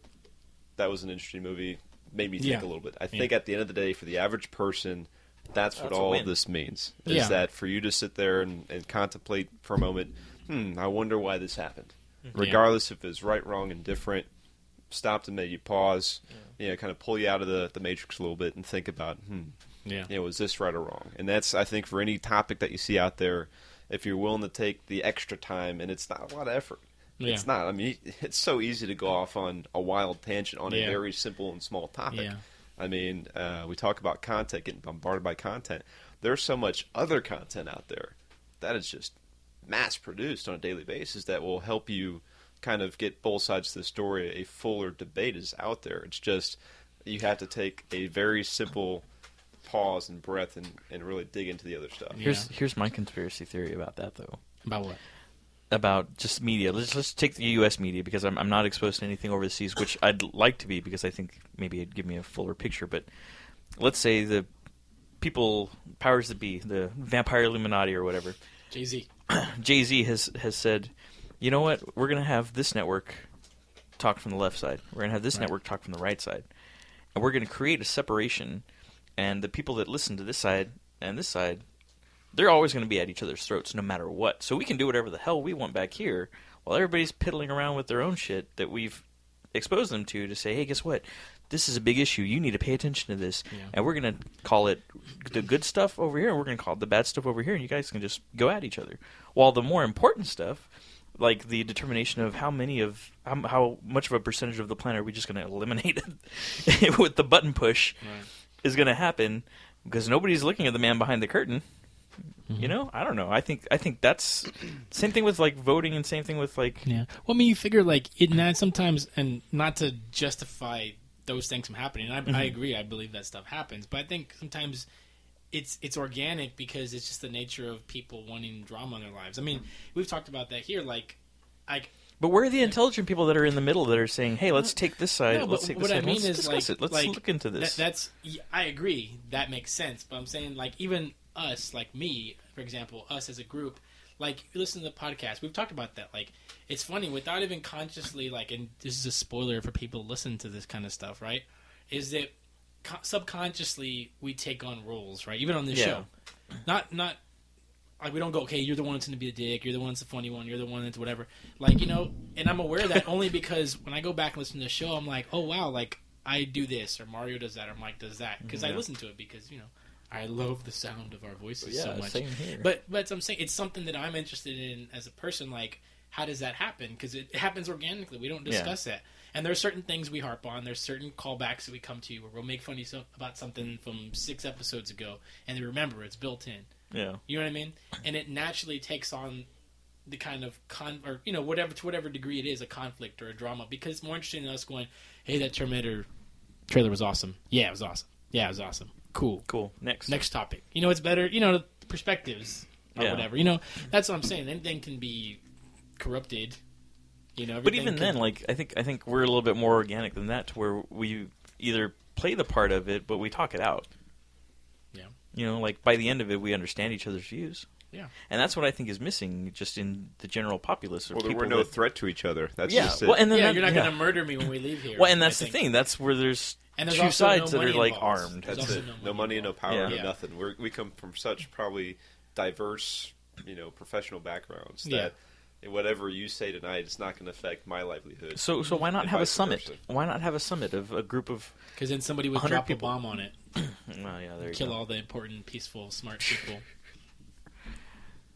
that was an interesting movie, made me think a little bit. I think at the end of the day, for the average person, that's what all of this means. Is that for you to sit there and contemplate for a moment, I wonder why this happened. Regardless if it's right, wrong, and different, stop to maybe pause, kind of pull you out of the matrix a little bit and think about, is this right or wrong? And that's, I think, for any topic that you see out there, if you're willing to take the extra time, and it's not a lot of effort. Yeah. It's not. I mean, it's so easy to go off on a wild tangent on a Yeah. very simple and small topic. Yeah. I mean, we talk about content, getting bombarded by content. There's so much other content out there that is just mass-produced on a daily basis that will help you kind of get both sides of the story. A fuller debate is out there. It's just you have to take a very simple pause and breath and really dig into the other stuff. Here's my conspiracy theory about that, though. About what? About just media. Let's take the U.S. media, because I'm not exposed to anything overseas, which I'd like to be, because I think maybe it'd give me a fuller picture. But let's say the people, powers that be, the Vampire Illuminati or whatever, Jay-Z. Jay-Z has said, you know what, we're going to have this network talk from the left side. We're going to have this network talk from the right side. And we're going to create a separation, and the people that listen to this side and this side, they're always going to be at each other's throats no matter what. So we can do whatever the hell we want back here while everybody's piddling around with their own shit that we've exposed them to say, hey, guess what? This is a big issue. You need to pay attention to this. Yeah. And we're going to call it the good stuff over here, and we're going to call it the bad stuff over here, and you guys can just go at each other. While the more important stuff, like the determination of how much of a percentage of the planet are we just going to eliminate with the button push is going to happen, because nobody's looking at the man behind the curtain. Mm-hmm. I don't know. I think that's same thing with like voting, and same thing with like Yeah. Well, I mean, you figure like it not sometimes, and not to justify those things from happening. I agree. I believe that stuff happens, but I think sometimes it's organic because it's just the nature of people wanting drama in their lives. I mean, we've talked about that here. But where are the intelligent people that are in the middle that are saying, "Hey, let's take this side. No, let's take this what side. I mean Let's is discuss it. Let's look into this." I agree. That makes sense. But I'm saying, like, even us, like me, for example, us as a group, like, you listen to the podcast. We've talked about that. Like, it's funny, without even consciously, like, and this is a spoiler for people who listen to this kind of stuff, right? Is that subconsciously we take on roles, right? Even on this show, not. Like, we don't go, okay, you're the one that's going to be the dick, you're the one that's the funny one, you're the one that's whatever. Like, and I'm aware of that only because when I go back and listen to the show, I'm like, oh, wow, like, I do this, or Mario does that, or Mike does that. Because I listen to it because, I love the sound of our voices so much. Same here. But I'm saying it's something that I'm interested in as a person, like, how does that happen? Because it happens organically. We don't discuss that. And there are certain things we harp on. There's certain callbacks that we come to where we'll make funny about something from 6 episodes ago, and they remember it's built in. Yeah. You know what I mean? And it naturally takes on the kind of or whatever to whatever degree it is, a conflict or a drama, because it's more interesting than us going, "Hey, that Terminator trailer was awesome. Yeah, it was awesome. Yeah, it was awesome. Cool. Next topic. It's better. Perspectives or whatever. That's what I'm saying. Anything can be corrupted. But even then, like I think we're a little bit more organic than that, to where we either play the part of it, but we talk it out. Yeah. Like by the end of it, we understand each other's views. Yeah. And that's what I think is missing just in the general populace. Well, we're no threat to each other. That's just it. Well, and then you're not going to murder me when we leave here. Well, and that's the thing. That's where there's two also sides no that are money like involved. armed. That's it. No money, no power, Yeah. no nothing. We come from such probably diverse, professional backgrounds that whatever you say tonight, it's not going to affect my livelihood. So why not and have a vice summit? versa. Why not have a summit of a group of? Because then somebody would 100 drop people. a bomb on it, Well, yeah, there you kill go. all the important, peaceful, smart people.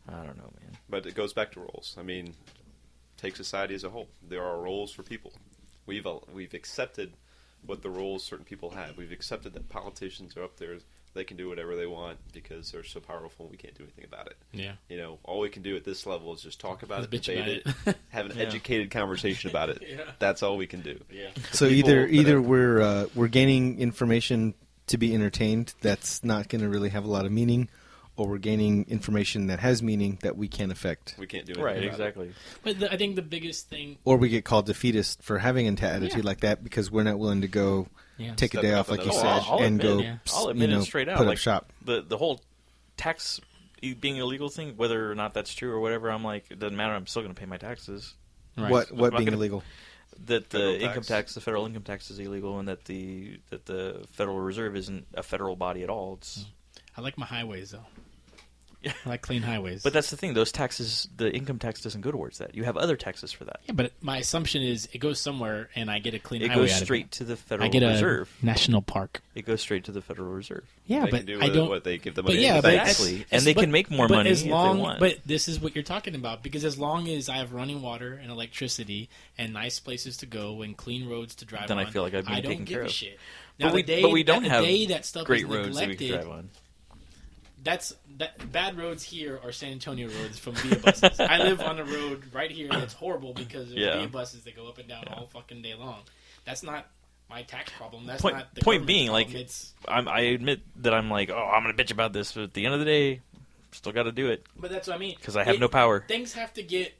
I don't know, man. But it goes back to roles. I mean, take society as a whole. There are roles for people. We've accepted what the roles certain people have. We've accepted that politicians are up there. They can do whatever they want because they're so powerful and we can't do anything about it. Yeah. All we can do at this level is just talk about it, Bitch debate about it, have an educated conversation about it. Yeah. That's all we can do. Yeah. So people either that we're gaining information to be entertained that's not going to really have a lot of meaning, or we're gaining information that has meaning that we can't affect, We can't do anything Right, about exactly. But I think the biggest thing... or we get called defeatist for having an attitude Yeah. like that because we're not willing to go take a Stepping day up off, like you another said, notch. I'll and admit, go, yeah. I'll admit it straight out. put Like up shop. the whole tax being illegal thing, whether or not that's true or whatever, I'm like, it doesn't matter. I'm still going to pay my taxes. Right. What I'm not being gonna- illegal? That the Federal income tax. tax, the federal income tax, is illegal, and that the Federal Reserve isn't a federal body at all. It's I like my highways, though. I like clean highways. But that's the thing; those taxes, the income tax doesn't go towards that. You have other taxes for that. yeah, but my assumption is it goes somewhere, and I get a clean It highway goes out straight of to the it. Federal I get Reserve. a national park. It goes straight to the Federal Reserve. Yeah, They but can do I with don't. what they give them But money yeah, in the but bank. Exactly. And they can make more money as if they long, want. But this is what you're talking about, because as long as I have running water and electricity and nice places to go and clean roads to drive Then I on, feel like I've been I don't taken give care a of. shit. But Now, we- the day, but we don't the have day that stuff Great is roads that we neglected, can drive on. Bad roads here are San Antonio roads from via buses. I live on a road right here that's horrible because there's Yeah. via buses that go up and down all fucking day long. That's not my tax problem. That's Point- not the point government's being, problem. like, It's, I admit that I'm like, I'm going to bitch about this, but at the end of the day, still got to do it but that's what I mean. because I have no power. Things have to get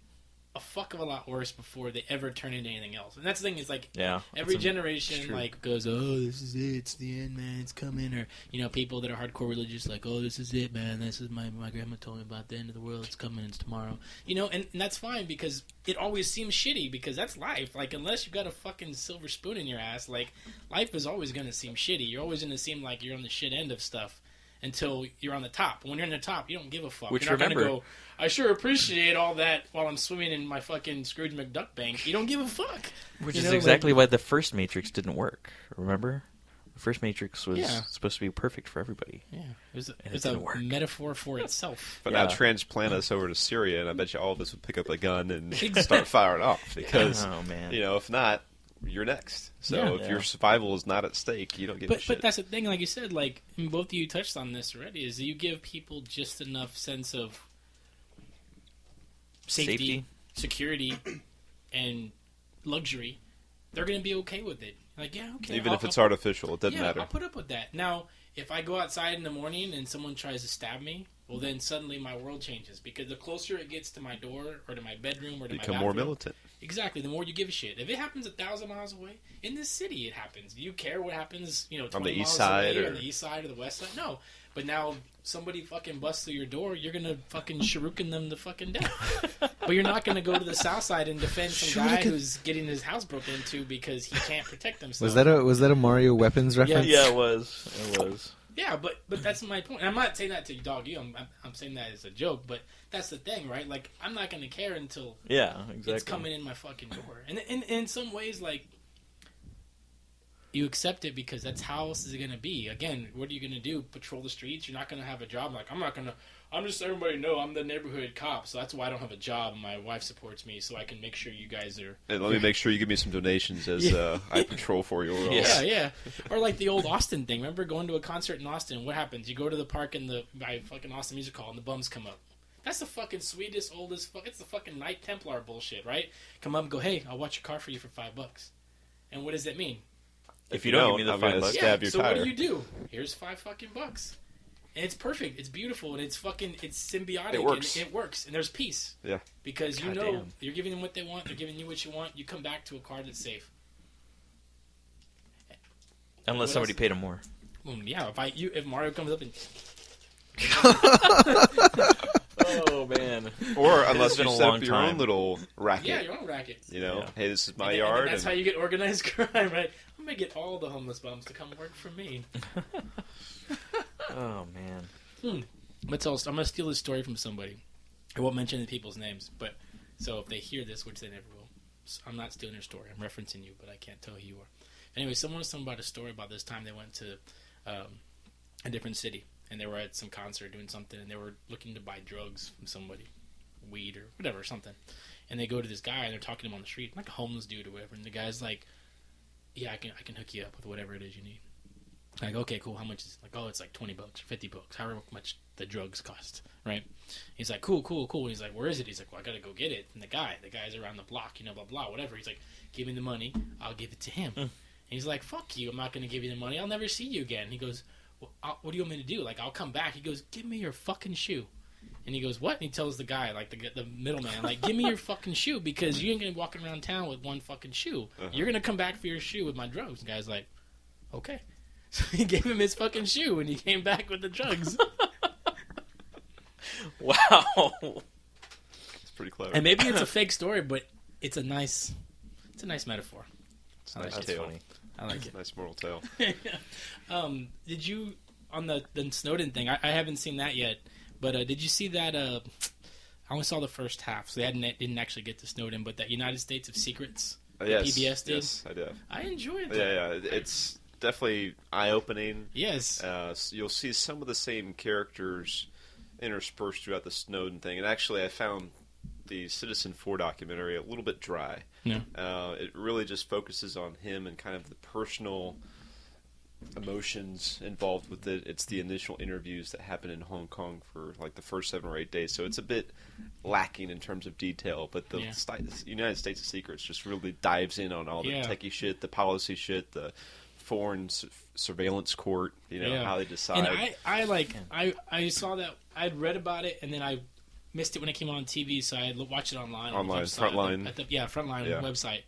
a fuck of a lot worse before they ever turn into anything else. And that's the thing, is like Yeah, every that's generation true. like goes, oh, this is it, it's the end, man, it's coming. Or people that are hardcore religious, like, oh, this is it, man, this is my grandma told me about the end of the world, it's coming, it's tomorrow. And that's fine, because it always seems shitty, because that's life. Like, unless you've got a fucking silver spoon in your ass, like, life is always going to seem shitty. You're always going to seem like you're on the shit end of stuff until you're on the top. When you're on the top, you don't give a fuck. Which, you're not remember- going to go, I sure appreciate all that while I'm swimming in my fucking Scrooge McDuck bank. You don't give a fuck. Which You is know, exactly why the first Matrix didn't work. Remember? The first Matrix was Yeah. supposed to be perfect for everybody. Yeah, it it's a didn't work. metaphor for itself. But Yeah. now transplant us over to Syria, and I bet you all of us would pick up a gun and start firing off. Because, Oh, man. if not, you're next. So Yeah. if your survival is not at stake, you don't give a shit. But that's the thing, like you said, like, and both of you touched on this already, is that you give people just enough sense of safety, security, and luxury, they're going to be okay with it. Like, yeah, okay. Even if it's artificial, it doesn't yeah, matter. I'll put up with that. Now, if I go outside in the morning and someone tries to stab me, well, then suddenly my world changes, because the closer it gets to my door or to my bedroom or to Become my more bathroom, militant. exactly, the more you give a shit. If it happens 1,000 miles away, in this city it happens. Do you care what happens, 20 On the east miles side away, or- on the east side or the west side? No. But now somebody fucking busts through your door, you're going to fucking shuriken them to fucking death. But you're not going to go to the south side and defend some guy Shuriken. who's getting his house broken into because he can't protect himself. Was that a Mario weapons reference? Yeah, it was. It was. Yeah, but that's my point. And I'm not saying that to dog you. I'm saying that as a joke. But that's the thing, right? Like, I'm not going to care until Yeah, exactly. it's coming in my fucking door. And in some ways, like, you accept it because that's how else is it going to be. Again, what are you going to do? Patrol the streets? You're not going to have a job. Like, I'm just everybody know I'm the neighborhood cop, so that's why I don't have a job. My wife supports me, so I can make sure you guys are... And let me make sure you give me some donations as I patrol for you. Yeah. Or like the old Austin thing. Remember going to a concert in Austin? What happens? You go to the park by fucking Austin Music Hall, and the bums come up. That's the fucking sweetest, oldest... It's the fucking Knight Templar bullshit, right? Come up and go, hey, I'll watch your car for you for $5. And what does that mean? If you don't give me the I'm gonna $5, stab your so tire. what do? Here's $5 fucking bucks. And it's perfect. It's beautiful, and it's symbiotic. It works. And it works, and there's peace. Yeah. Because you God know damn. you're giving them what they want. They're giving you what you want. You come back to a car that's safe. unless What somebody else? paid him more. Yeah. If Mario comes up and Oh man! Or unless It's been you a set long up your own time. little racket. your own racket. You know, Yeah. hey, this is my And yard. then that's how you get organized crime, right? I'm gonna get all the homeless bums to come work for me. Oh man! I'm gonna steal this story from somebody. I won't mention the people's names, but so if they hear this, which they never will, I'm not stealing their story. I'm referencing you, but I can't tell who you are. Anyway, someone was telling about a story about this time they went to a different city, and they were at some concert doing something, and they were looking to buy drugs from somebody, weed or whatever, something. And they go to this guy, and they're talking to him on the street, like a homeless dude or whatever. And the guy's like, "Yeah, I can hook you up with whatever it is you need." Like, okay, cool. How much is it? Like, oh, it's like $20 or $50, however much the drugs cost, right? He's like, cool. And he's like, where is it? He's like, well, I gotta go get it. And the guy's around the block, blah blah, whatever. He's like, give me the money, I'll give it to him. And he's like, fuck you, I'm not gonna give you the money. I'll never see you again. He goes, well, what do you want me to do? Like, I'll come back. He goes, give me your fucking shoe. And he goes, what? And he tells the guy, like the middleman, like, give me your fucking shoe because you ain't gonna be walking around town with one fucking shoe. You're gonna come back for your shoe with my drugs. And the guy's like, okay. So he gave him his fucking shoe, and he came back with the drugs. Wow! It's pretty clever. And maybe it's a fake story, but it's a nice metaphor. It's a nice That's tale. funny. I like it. Nice moral tale. Did you on the Snowden thing? I haven't seen that yet, but did you see that? I only saw the first half, so they didn't actually get to Snowden. But that United States of Secrets, Yes, PBS did. Yes, I did. I enjoyed that. Yeah. It's definitely eye-opening. Yes. You'll see some of the same characters interspersed throughout the Snowden thing. And actually, I found the Citizen 4 documentary a little bit dry. Yeah. It really just focuses on him and kind of the personal emotions involved with it. It's the initial interviews that happen in Hong Kong for like the first 7 or 8 days. So it's a bit lacking in terms of detail. But the United States of Secrets just really dives in on all the techie shit, the policy shit, the foreign surveillance court, how they decide. And I saw that. I'd read about it, and then I missed it when it came on TV, so I watched it online. Online, Frontline. Frontline website.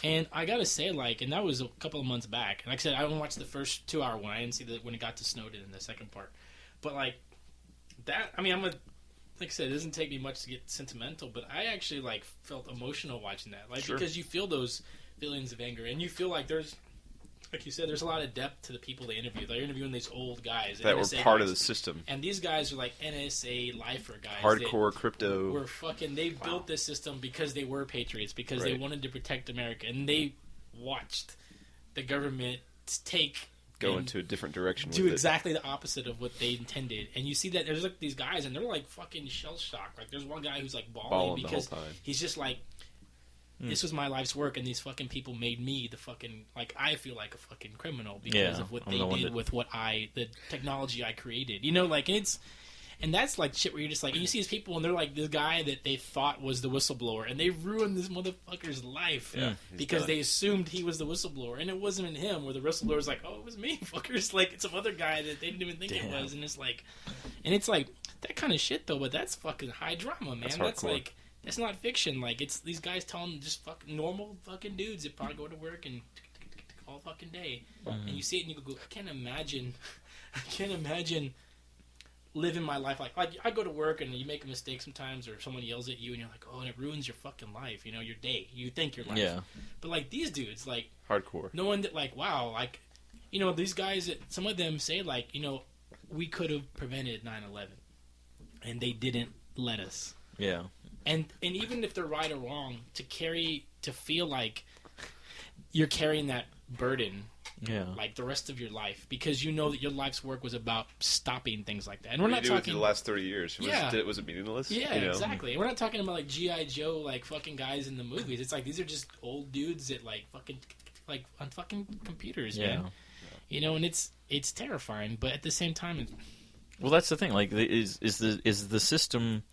And I gotta say, and that was a couple of months back. And like I said, I only watched the first 2-hour one. I didn't see when it got to Snowden in the second part. But that, I mean, like I said, it doesn't take me much to get sentimental, but I actually felt emotional watching that, Sure. because you feel those feelings of anger, and you feel like there's. Like you said, there's a lot of depth to the people they interview. They're interviewing these old guys that were NSA part guys. of the system. And these guys are like NSA lifer guys. Hardcore crypto. Were fucking. They built this system because they were patriots, because they wanted to protect America, and they watched the government go into a different direction. Do with exactly the opposite of what they intended. And you see that there's these guys, and they're fucking shell shocked. Like there's one guy who's bawling because the whole time. he's just this was my life's work, and these fucking people made me the fucking, I feel like a fucking criminal because of what they did with the technology I created. And that's shit where you're just and you see these people, and they're this guy that they thought was the whistleblower, and they ruined this motherfucker's life because they assumed he was the whistleblower, and it wasn't in him, where the whistleblower's oh, it was me, fuckers. It's some other guy that they didn't even think it was, and it's that kind of shit, though, but that's fucking high drama, man. That's It's not fiction. It's these guys telling just fucking normal fucking dudes that probably go to work and all fucking day. And you see it and you go, I can't imagine living my life I go to work and you make a mistake sometimes, or someone yells at you and you're like, oh, and it ruins your fucking life, your day. You think your life. Yeah. But these dudes, hardcore. Knowing that wow, these guys, some of them say we could have prevented 9/11, and they didn't let us. Yeah. And even if they're right or wrong, to feel like you're carrying that burden Yeah. like the rest of your life, because you know that your life's work was about stopping things like that. And we're What not do you do with talking the last 30 years? Was it meaningless? Yeah, You know? exactly. We're not talking about like G.I. Joe, like fucking guys in the movies. It's like these are just old dudes that like fucking like on fucking computers, Yeah. man. You know, and it's terrifying, but at the same time, Well, that's the thing. Like, is the system?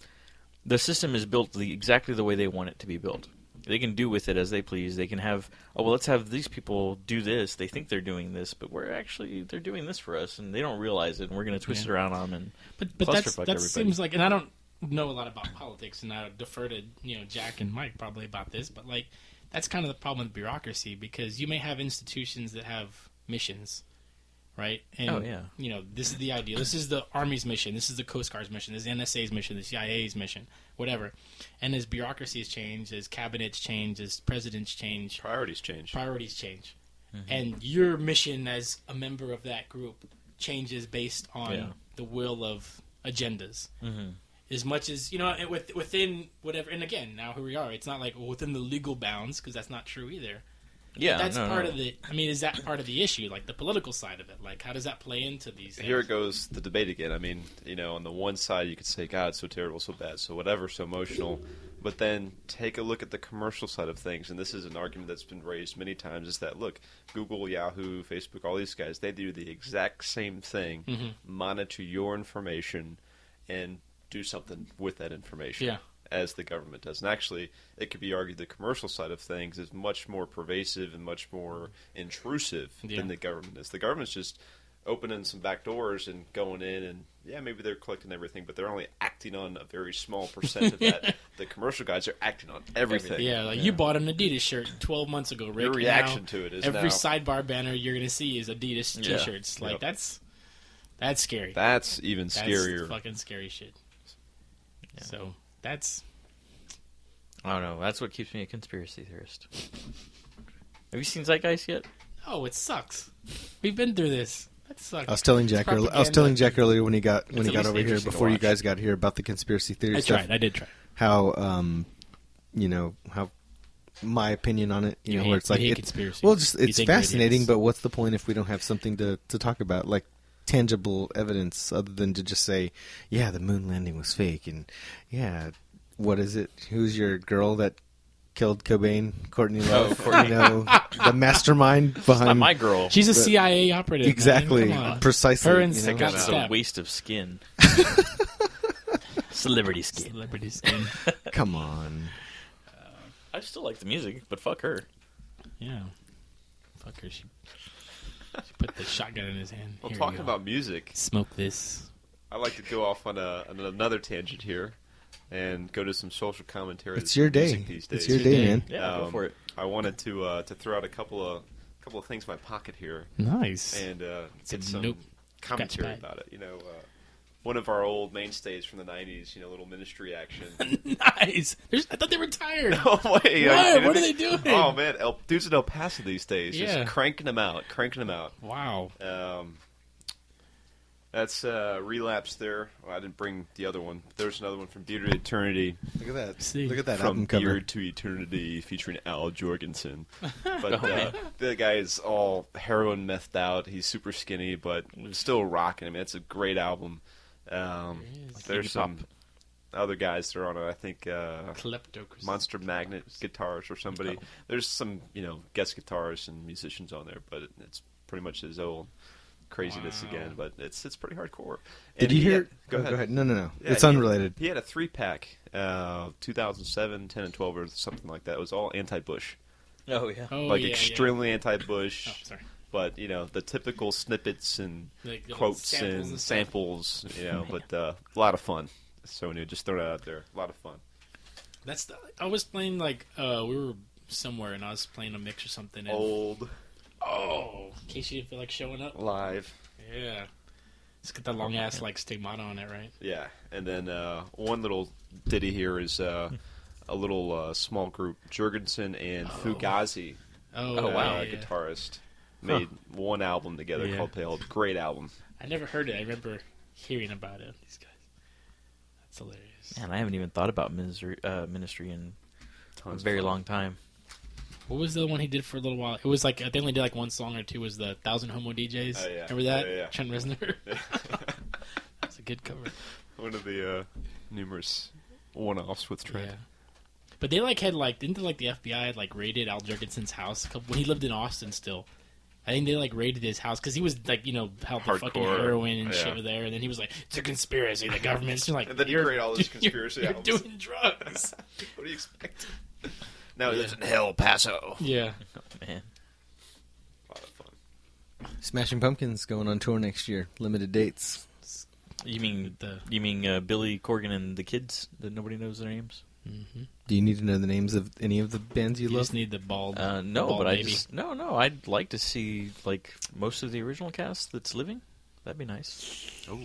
The system is built exactly the way they want it to be built. They can do with it as they please. They can have, let's have these people do this. They think they're doing this, but they're doing this for us, and they don't realize it. And we're going to twist it around on them and but clusterfuck that everybody. seems like, and I don't know a lot about politics, and I defer to Jack and Mike probably about this, but like that's kind of the problem with bureaucracy, because you may have institutions that have missions. Right? And, this is the idea. This is the Army's mission. This is the Coast Guard's mission. This is the NSA's mission. The CIA's mission. Whatever. And as bureaucracies change, as cabinets change, as presidents change. Priorities change. Mm-hmm. And your mission as a member of that group changes based on the will of agendas. Mm-hmm. As much as, within whatever. And again, now here we are. It's not like within the legal bounds, because that's not true either. Yeah, that's part of the. I mean, is that part of the issue? Like the political side of it. Like, how does that play into these things? Here it goes, the debate again. I mean, on the one side you could say, God, it's so terrible, so bad, so whatever, so emotional. But then take a look at the commercial side of things, and this is an argument that's been raised many times, is that, look, Google, Yahoo, Facebook, all these guys, they do the exact same thing, monitor your information, and do something with that information. As the government does. And actually, it could be argued the commercial side of things is much more pervasive and much more intrusive than the government is. The government's just opening some back doors and going in, and maybe they're collecting everything, but they're only acting on a very small percent of that. The commercial guys are acting on everything. Yeah, like you bought an Adidas shirt 12 months ago, Rick. Your reaction to it is every now, sidebar banner you're going to see is Adidas t-shirts. Like, that's scary. That's even scarier. That's fucking scary shit. Yeah. So... That's... I don't know. That's what keeps me a conspiracy theorist. Have you seen Zeitgeist yet? Oh, it sucks. We've been through this. That sucks. I was telling Jack earlier when he got over here before you guys got here about the conspiracy theory stuff. I did try. How how my opinion on it, where it's like conspiracy. Well, just it's fascinating, but what's the point if we don't have something to talk about, like tangible evidence, other than to just say, yeah, the moon landing was fake, and what is it? Who's your girl that killed Cobain? Courtney Love. Courtney. The mastermind behind. Not my girl. She's a CIA operative. Exactly, Her precisely. and That's a waste of skin. Celebrity skin. Celebrity skin. Come on. I still like the music, but fuck her. Yeah. Fuck her. She put the shotgun in his hand. Well, talking about music, smoke this. I'd like to go off on another tangent here and go to some social commentary. It's your day. These days. It's your day, man. Yeah, go for it. I wanted to throw out a couple of things in my pocket here. Nice. And get some commentary about it. One of our old mainstays from the 90s, Little Ministry Action. Nice. I thought they retired. No way. What are they doing? Oh, man. Dudes in El Paso these days. Yeah. Just cranking them out. Wow. That's Relapse there. Well, I didn't bring the other one. There's another one from Beard to Eternity. Look at that. See. Look at that From album cover. Beard to Eternity featuring Al Jorgensen. But the guy is all heroin methed out. He's super skinny, but still rocking. I mean, it's a great album. There's some other guys that are on it. I think Monster Magnet guitars or somebody. Oh. There's some guest guitarists and musicians on there, but it's pretty much his old craziness again. But it's pretty hardcore. Did you hear? Go ahead. No. Yeah, it's unrelated. He had a 3-pack, 2007, 10, and 12, or something like that. It was all anti-Bush. Oh yeah. Extremely anti-Bush. Oh, sorry. But the typical snippets and Like quotes samples and and samples, but a lot of fun. So just throw that out there. A lot of fun. I was playing we were somewhere and I was playing a mix or something. And, Old. Oh, in case you didn't feel like showing up. Live. Yeah. It's got that long ass stigmata on it, right? Yeah, and then one little ditty here is a little small group, Jurgensen and Fugazi. Oh wow, guitarist. Made one album together called Pale. Great album. I never heard it. I remember hearing about it. These guys. That's hilarious. Man, I haven't even thought about Ministry in a very long time. What was the one he did for a little while? It was like, I think only did like one song or two. Was the 1,000 Homo DJs? Oh, yeah. Remember that? Yeah. Trent Reznor. That's a good cover. One of the numerous one-offs with Trent. Yeah. But they like had like, didn't they, like the FBI had like raided Al Jurgensen's house when he lived in Austin still. I think they like raided his house because he was like, you know, held the fucking Hardcore, heroin and yeah. shit there, and then he was like, "It's a conspiracy. The government's like, And then you create all these conspiracy you're albums. doing drugs." What do you expect? Now he lives in El Paso. Yeah. Oh, man. A lot of fun. Smashing Pumpkins going on tour next year. Limited dates. You mean Billy Corgan and the kids that nobody knows their names? Mm-hmm. Do you need to know the names of any of the bands you You love? just need the bald. No, bald but I baby. just no. I'd like to see like most of the original cast that's living. That'd be nice. Oh.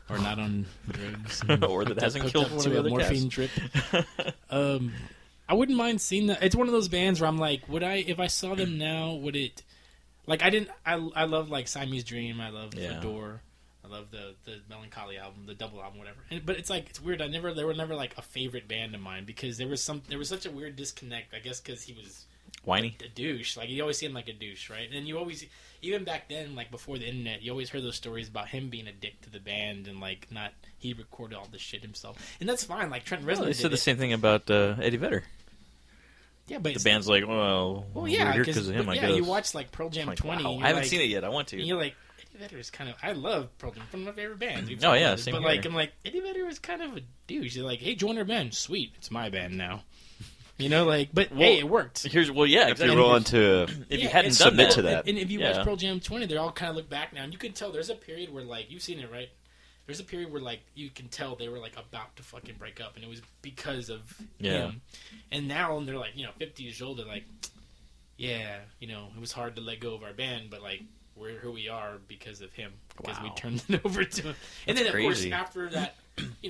Or not on drugs. Or that hasn't killed one of to the a other morphine cast. drip. I wouldn't mind seeing that. It's one of those bands where I'm like, would I, if I saw them now, would it, like, I love, like, Siamese Dream, I love Fedor, I love the Melancholy album, the double album, whatever. But it's like, it's weird, they were never, like, a favorite band of mine, because there was such a weird disconnect, I guess, because he was whiny, a douche. Like, you always see him like a douche, right? And you always, even back then, like, before the internet, you always heard those stories about him being a dick to the band, and, like, he recorded all this shit himself. And that's fine, like, Trent Reznor they did said the it. same thing about Eddie Vedder. Yeah, but The band's like, well, yeah, we're here because of him, I guess. you watch like Pearl Jam Like, 20. wow. and I haven't like, seen it yet. I want to. And you're like, Eddie Vedder is kind of. I love Pearl Jam, one of my favorite bands. We've Oh, talked yeah, about this, same but here. like, I'm like, Eddie Vedder is kind of a douche. You're like, hey, join our band. Sweet, it's my band now. You know, like, but hey, it worked. Yeah, If exactly. you're willing to If you Yeah, hadn't and done submit that, to that. And if you Yeah. watch Pearl Jam 20, they all kind of look back now, and you can tell there's a period where, like, you've seen it, right? There's a period where, like, you can tell they were, like, about to fucking break up, and it was because of him. And now, they're, like, 50 years old, they're like, yeah, it was hard to let go of our band, but, like, we're who we are because of him, because we Wow. turned it over to him. And That's then, of course, crazy. after that,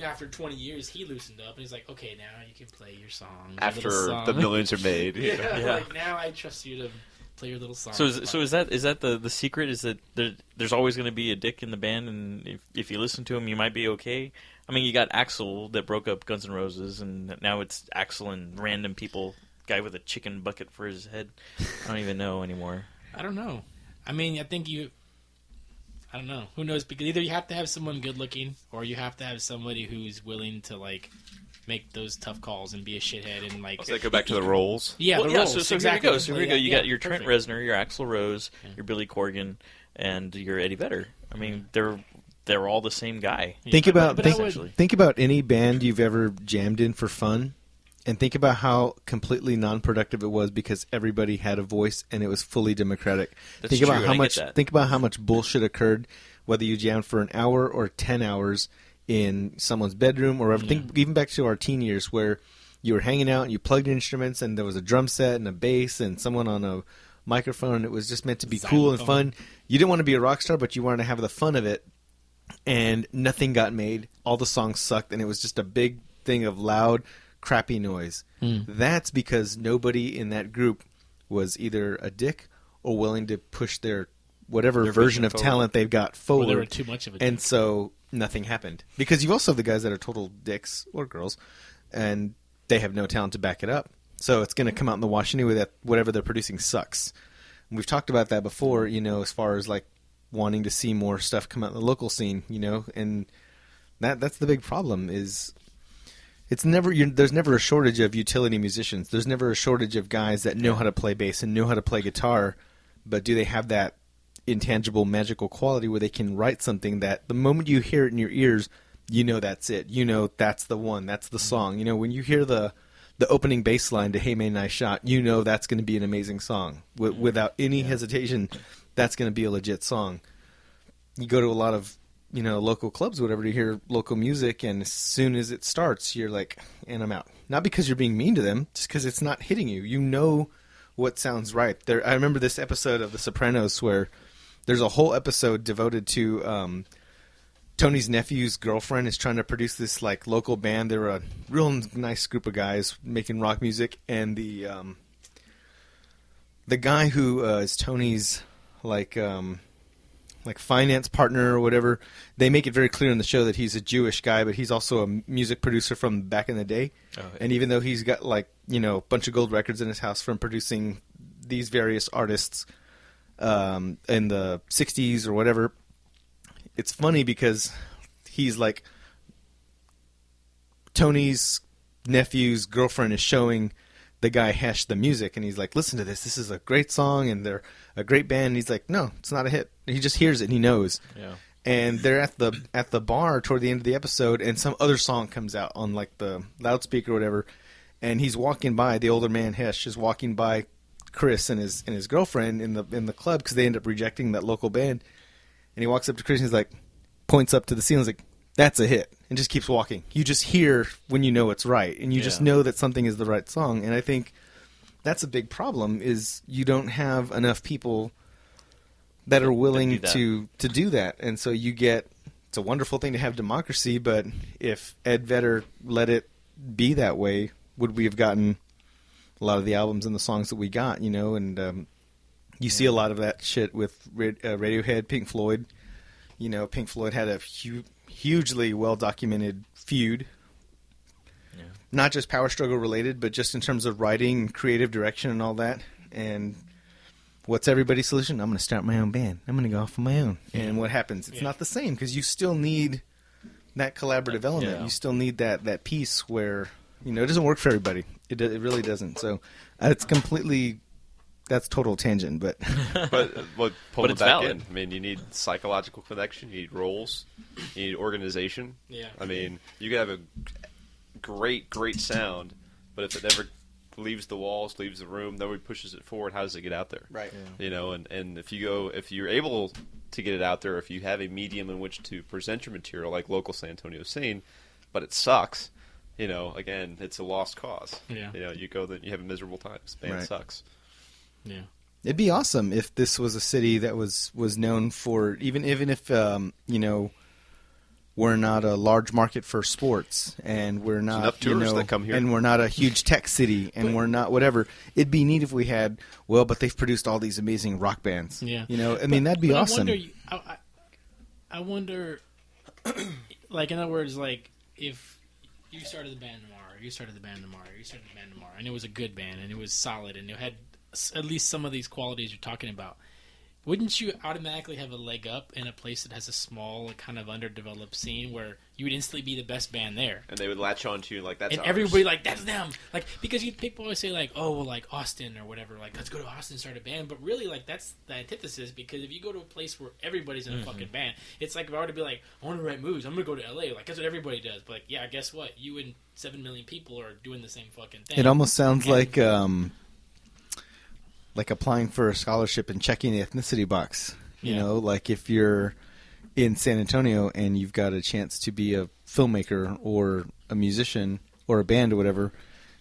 after 20 years, he loosened up, and he's like, okay, now you can play your song. after the millions are made. Yeah, Yeah. like, now I trust you to play your little song. So is that the secret? Is that there's always going to be a dick in the band, and if you listen to him, you might be okay. I mean, you got Axl that broke up Guns N' Roses, and now it's Axl and random people. Guy with a chicken bucket for his head. I don't even know anymore. I don't know. I mean, I don't know. Who knows? Because either you have to have someone good looking, or you have to have somebody who's willing to, like, make those tough calls and be a shithead and, like... So they go back to the roles. Yeah, Well, the yeah, roles. so exactly. here we go. So here we go. You got your perfect. Trent Reznor, your Axl Rose, your Billy Corgan, and your Eddie Vedder. I mean, they're all the same guy. Yeah, Think about but I would- think about any band you've ever jammed in for fun, and think about how completely non-productive it was because everybody had a voice and it was fully democratic. That's think true, about and how I get much that. think about how much bullshit occurred, whether you jammed for an hour or 10 hours in someone's bedroom or everything. Even back to our teen years where you were hanging out and you plugged in instruments and there was a drum set and a bass and someone on a microphone and it was just meant to be cool and fun. You didn't want to be a rock star, but you wanted to have the fun of it. And nothing got made. All the songs sucked, and it was just a big thing of loud, crappy noise. That's because nobody in that group was either a dick or willing to push their whatever Their version vision of forward. talent they've got Or forward. they were too much of a And dick. so nothing happened. Because you also have the guys that are total dicks, or girls, and they have no talent to back it up. So it's going to come out in the wash anyway that whatever they're producing sucks. And we've talked about that before, as far as like wanting to see more stuff come out in the local scene, and that's the big problem is it's never there's never a shortage of utility musicians. There's never a shortage of guys that know how to play bass and know how to play guitar, but do they have that intangible magical quality where they can write something that the moment you hear it in your ears, that's it. That's the one. That's the song. When you hear the opening bass line to Hey Man Nice Shot, that's going to be an amazing song. Without any hesitation, that's going to be a legit song. You go to a lot of, local clubs or whatever to hear local music, and as soon as it starts, you're like, and I'm out. Not because you're being mean to them, just because it's not hitting you. You know what sounds right. I remember this episode of The Sopranos where there's a whole episode devoted to Tony's nephew's girlfriend is trying to produce this like local band. They're a real nice group of guys making rock music, and the guy who is Tony's like finance partner or whatever, they make it very clear in the show that he's a Jewish guy, but he's also a music producer from back in the day. Oh, yeah. And even though he's got a bunch of gold records in his house from producing these various artists in the 60s or whatever. It's funny because he's like, Tony's nephew's girlfriend is showing the guy Hesh the music, and he's like, listen to this. This is a great song, and they're a great band. And he's like, no, it's not a hit. He just hears it, and he knows. Yeah. And they're at the bar toward the end of the episode, and some other song comes out on like the loudspeaker or whatever, and he's walking by, the older man Hesh is walking by Chris and his girlfriend in the club because they end up rejecting that local band, and he walks up to Chris and he's like, points up to the ceiling, like, that's a hit, and just keeps walking. You just hear when you know it's right, and you just know that something is the right song. And I think that's a big problem, is you don't have enough people that are willing to do that. And so you get, it's a wonderful thing to have democracy, but if Ed Vedder let it be that way, would we have gotten a lot of the albums and the songs that we got, you know? And you see a lot of that shit with Radiohead, Pink Floyd. You know, Pink Floyd had a hugely well-documented feud. Yeah. Not just power struggle related, but just in terms of writing, creative direction and all that. And what's everybody's solution? I'm going to start my own band. I'm going to go off on my own. And what happens? It's not the same, because you still need that collaborative element. Yeah. You still need that piece where, you know, it doesn't work for everybody. It really doesn't. So it's completely... That's total tangent, but pull it back in. I mean, you need psychological connection. You need roles. You need organization. Yeah. I mean, you can have a great sound, but if it never leaves the walls, leaves the room, nobody pushes it forward, how does it get out there? Right. Yeah. You know, and if you're able to get it out there, if you have a medium in which to present your material, like local San Antonio scene, but it sucks. You know, again, it's a lost cause. Yeah. You know, you go there, you have a miserable time. This band sucks. Yeah, it'd be awesome if this was a city that was known for, even if you know, we're not a large market for sports, and we're not enough tourists that come here, and we're not a huge tech city, and we're not whatever. It'd be neat if we had, well, but they've produced all these amazing rock bands. Yeah, you know, I mean, that'd be awesome. I wonder, like, in other words, like, if you started the band tomorrow, and it was a good band, and it was solid, and it had at least some of these qualities you're talking about, wouldn't you automatically have a leg up in a place that has a small, kind of underdeveloped scene where you would instantly be the best band there? And they would latch on to you like, that's and ours. Everybody like, that's them. Like, because people always say like, oh, well, like Austin or whatever, like, let's go to Austin and start a band. But really, like, that's the antithesis, because if you go to a place where everybody's in a fucking band, it's like if I were to be like, I want to write moves, I'm going to go to LA. Like, that's what everybody does. But like, yeah, guess what? You and 7 million people are doing the same fucking thing. It almost sounds like applying for a scholarship and checking the ethnicity box. You know, like if you're in San Antonio and you've got a chance to be a filmmaker or a musician or a band or whatever,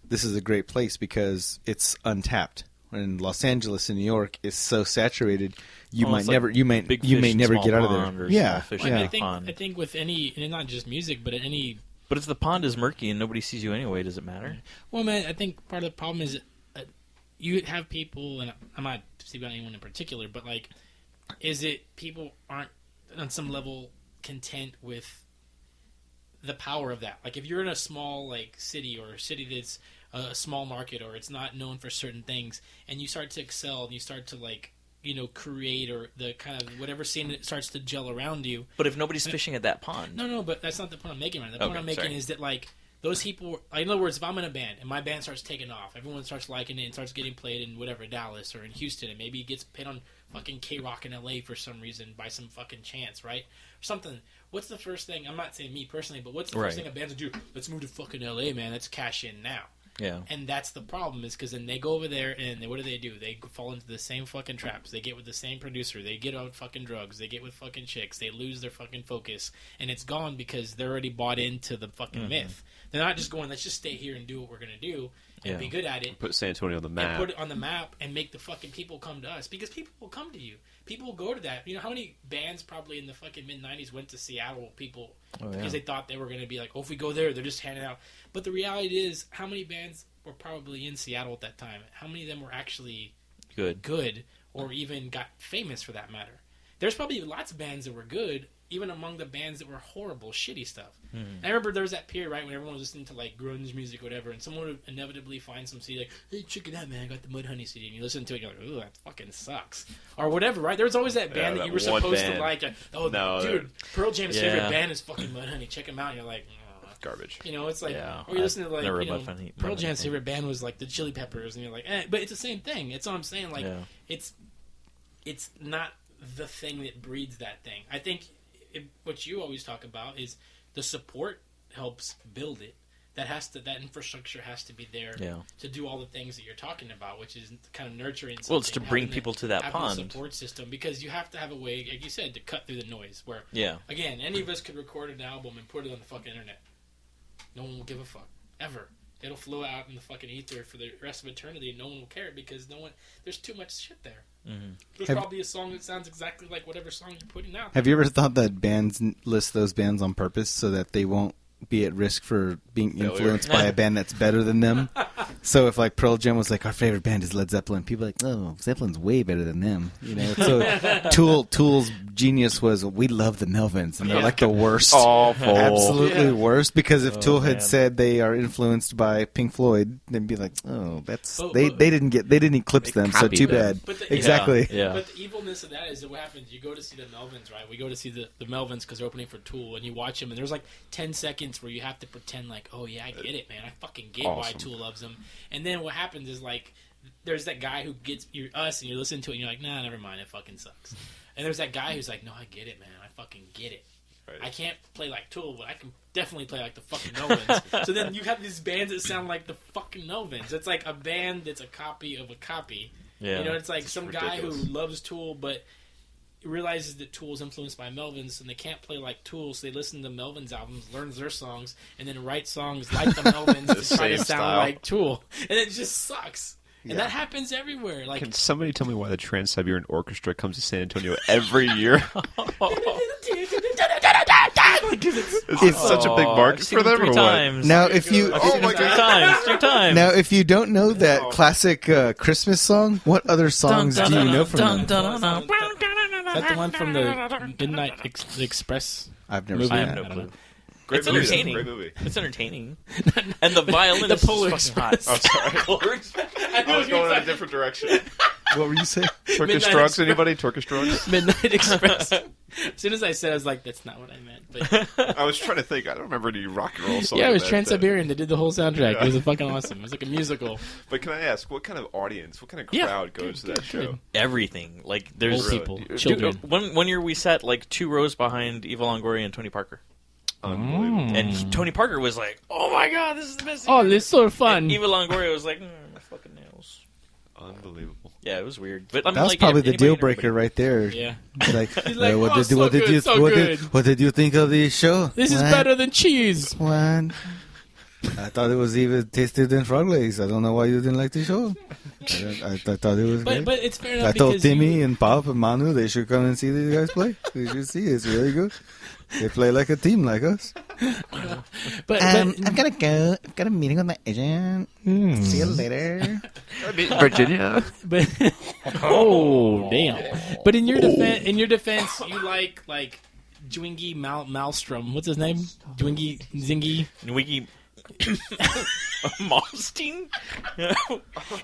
this is a great place because it's untapped. And Los Angeles and New York is so saturated, you may never get out of there. Yeah, I think with any, and not just music, but any. But if the pond is murky and nobody sees you anyway, does it matter? Well, man, I think part of the problem is you have people, and I'm not speaking about anyone in particular, but like, is it people aren't on some level content with the power of that? Like, if you're in a small like city, or a city that's a small market, or it's not known for certain things, and you start to excel and you start to like, you know, create, or the kind of whatever scene that starts to gel around you. But if nobody's fishing at that pond, no, but that's not the point I'm making. Right? The point I'm making is that like, those people, like, in other words, if I'm in a band and my band starts taking off, everyone starts liking it and starts getting played in whatever, Dallas or in Houston, and maybe it gets played on fucking K-Rock in LA for some reason by some fucking chance, right? Or something. What's the first thing, I'm not saying me personally, but what's the first thing a band would do? Let's move to fucking LA, man. Let's cash in now. Yeah. And that's the problem, is because then they go over there and what do? They fall into the same fucking traps. They get with the same producer. They get on fucking drugs. They get with fucking chicks. They lose their fucking focus. And it's gone because they're already bought into the fucking myth. They're not just going, let's just stay here and do what we're going to do and be good at it. Put San Antonio on the map. And put it on the map and make the fucking people come to us. Because people will come to you. People will go to that. You know how many bands probably in the fucking mid-90s went to Seattle, because they thought they were going to be like, oh, if we go there, they're just handing out. But the reality is, how many bands were probably in Seattle at that time? How many of them were actually good, or even got famous for that matter? There's probably lots of bands that were good even among the bands that were horrible, shitty stuff. And I remember there was that period, right, when everyone was listening to like grunge music or whatever, and someone would inevitably find some CD like, hey, check it out, man, I got the Mudhoney CD, and you listen to it, and you're like, ooh, that fucking sucks. Or whatever, right? There was always that band that you were supposed to like. Dude, Pearl Jam's favorite band is fucking Mudhoney. Check them out, and you're like, garbage. You know, it's like, Yeah, or you listen to like, never you know, Mudhoney- Pearl Jam's Mudhoney. favorite band was like the Chili Peppers, and you're like, but it's the same thing. It's what I'm saying. Like, it's not the thing that breeds that thing. I think what you always talk about is the support helps build it. That infrastructure has to be there to do all the things that you're talking about, which is kind of nurturing. Well, it's to bring people to that pond. A support system, because you have to have a way, like you said, to cut through the noise. Where again, any of us could record an album and put it on the fucking internet. No one will give a fuck ever. It'll flow out in the fucking ether for the rest of eternity, and no one will care because there's too much shit there. There's probably a song that sounds exactly like whatever song you're putting out. Have you ever thought that bands list those bands on purpose so that they won't be at risk for being influenced by a band that's better than them? So if like Pearl Jam was like, our favorite band is Led Zeppelin, people are like, oh, Zeppelin's way better than them. You know, so Tool's genius was, we love the Melvins, and they're like the worst, awful, absolutely worst. Because if Tool had said they are influenced by Pink Floyd, they'd be like, oh, that's they didn't eclipse them, so too bad. Exactly. But the evilness of that is that what happens. You go to see the Melvins, right? We go to see the Melvins because they're opening for Tool, and you watch them, and there's like 10 seconds where you have to pretend like, oh yeah, I get it, man. I fucking get why Tool loves them. And then what happens is like, there's that guy who gets us, and you listen to it, and you're like, nah, never mind, it fucking sucks. And there's that guy who's like, no, I get it, man. I fucking get it. Right. I can't play like Tool, but I can definitely play like the fucking Melvins. So then you have these bands that sound like the fucking Melvins. It's like a band that's a copy of a copy. Yeah. You know, it's like some ridiculous guy who loves Tool, but realizes that Tool's influenced by Melvins, and they can't play like Tool, so they listen to Melvins albums, learns their songs, and then write songs like the Melvins to try to sound like Tool. And it just sucks. And that happens everywhere. Like, can somebody tell me why the Trans-Siberian Orchestra comes to San Antonio every year? It's such a big market for them. Three times. Now, if you three times. Now, if you don't know that classic Christmas song, what other songs do you know from them? Is that the one from the Midnight Express? I've never movie? seen I that. have no clue. Great It's movie, entertaining. Great movie. It's entertaining. And the violinist The Polar is fucking hot. Express. I'm sorry. I was going in a different direction. What were you saying? Turkish Midnight drugs, Express. anybody? Turkish drugs? Midnight Express. As soon as I said it, I was like, that's not what I meant. But I was trying to think. I don't remember any rock and roll songs. yeah, it was Trans-Siberian that did the whole soundtrack. It was fucking awesome. It was like a musical. But can I ask, what kind of audience, what kind of crowd goes to that show? Everything. Like, there's Old people, Dude, children. One year we sat like 2 rows behind Eva Longoria and Tony Parker. Unbelievable. And Tony Parker was like, "Oh my god, this is the best thing." Oh, this is so fun. And Eva Longoria was like, "My fucking nails." Unbelievable. Yeah, it was weird. But I mean, That was like, probably the anybody deal and breaker everybody. right there. Yeah. Like, He's like, "Oh, so what good, so good." did you think of the show? This is What? better than cheese. What? I thought it was even tasted than frog legs. I don't know why you didn't like the show. I thought it was great. But it's fair enough I told because Timmy and Pop and Manu they should come and see these guys play. They should see. It's really good. They play like a team like us. But I'm gonna go. I've got a meeting with my agent. See you later. Virginia. But oh damn! But in your defense, you like Dwingy Malmstrom. What's his name? Dwingy Zingy Nwiggy Malmsteen?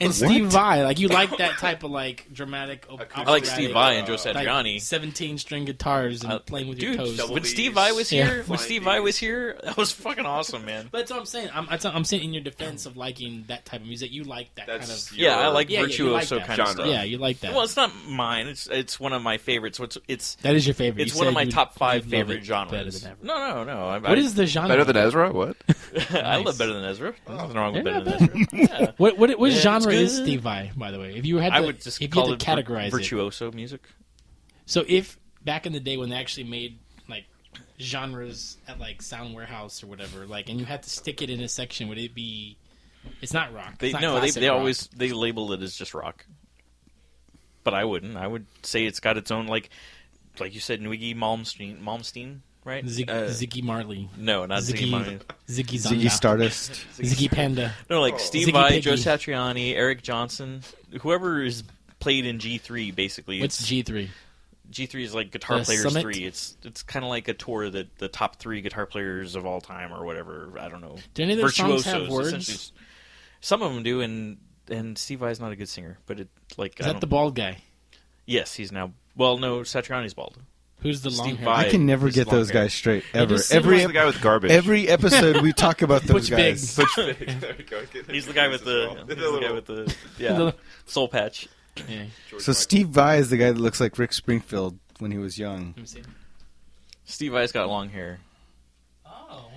and Steve Vai. Like you like that type of like dramatic. I like Steve Vai and Joe Satriani. 17-string guitars and playing with your Dude, toes. when Steve Vai was here, Yeah. when Steve Vai was here, that was fucking awesome, man. But that's what I'm saying. I'm saying in your defense of liking that type of music, you like that kind of. Yeah, I like Yeah, you virtuoso like that kind of genre. stuff. Yeah, you like that. Well, it's not mine. It's one of my favorites. So it's That is your favorite. it's You one of said my you'd- top 5 you'd love favorite it genres. better than ever. No. What is the genre? Better than Ezra? What? I love Nice. Better Than Ezra. There's nothing wrong with Yeah, Better Than Ezra. Yeah. What Yeah, genre it's is good. Steve Vai, by the way? If you had to, I would just if you call had it to categorize it. virtuoso music. So if back in the day when they actually made like genres at like Sound Warehouse or whatever, like, and you had to stick it in a section, would it be? It's not rock. They It's not no, classic they rock. always they label it as just rock. But I wouldn't. I would say it's got its own like you said, Nwiggy Malmsteen, right? Ziggy Marley, No, not Ziggy. Marley. Ziggy Ziggy Zanga, Stardust. Ziggy Panda. No, like Steve Ziggy Vai, Piggy. Joe Satriani, Eric Johnson, whoever is played in G3, basically. What's it's G3? G3 is like Guitar The Players Summit? 3. It's kind of like a tour that the top 3 guitar players of all time or whatever. I don't know. Do any of their songs have Virtuosos, words? Some of them do, and Steve Vai's not a good singer, but it like Is that the bald guy? Yes, he's now. Well, no, Satriani's bald. Who's the long Steve hair? Vai. I can never He's get long those hair. guys straight They ever. just seem Every Who's the guy with garbage? every episode we talk about those Butch Big. guys. There we go. He's the guy with the soul patch. Yeah. So Steve Vai is the guy that looks like Rick Springfield when he was young. Let me see. Steve Vai's got long hair. Oh, wow.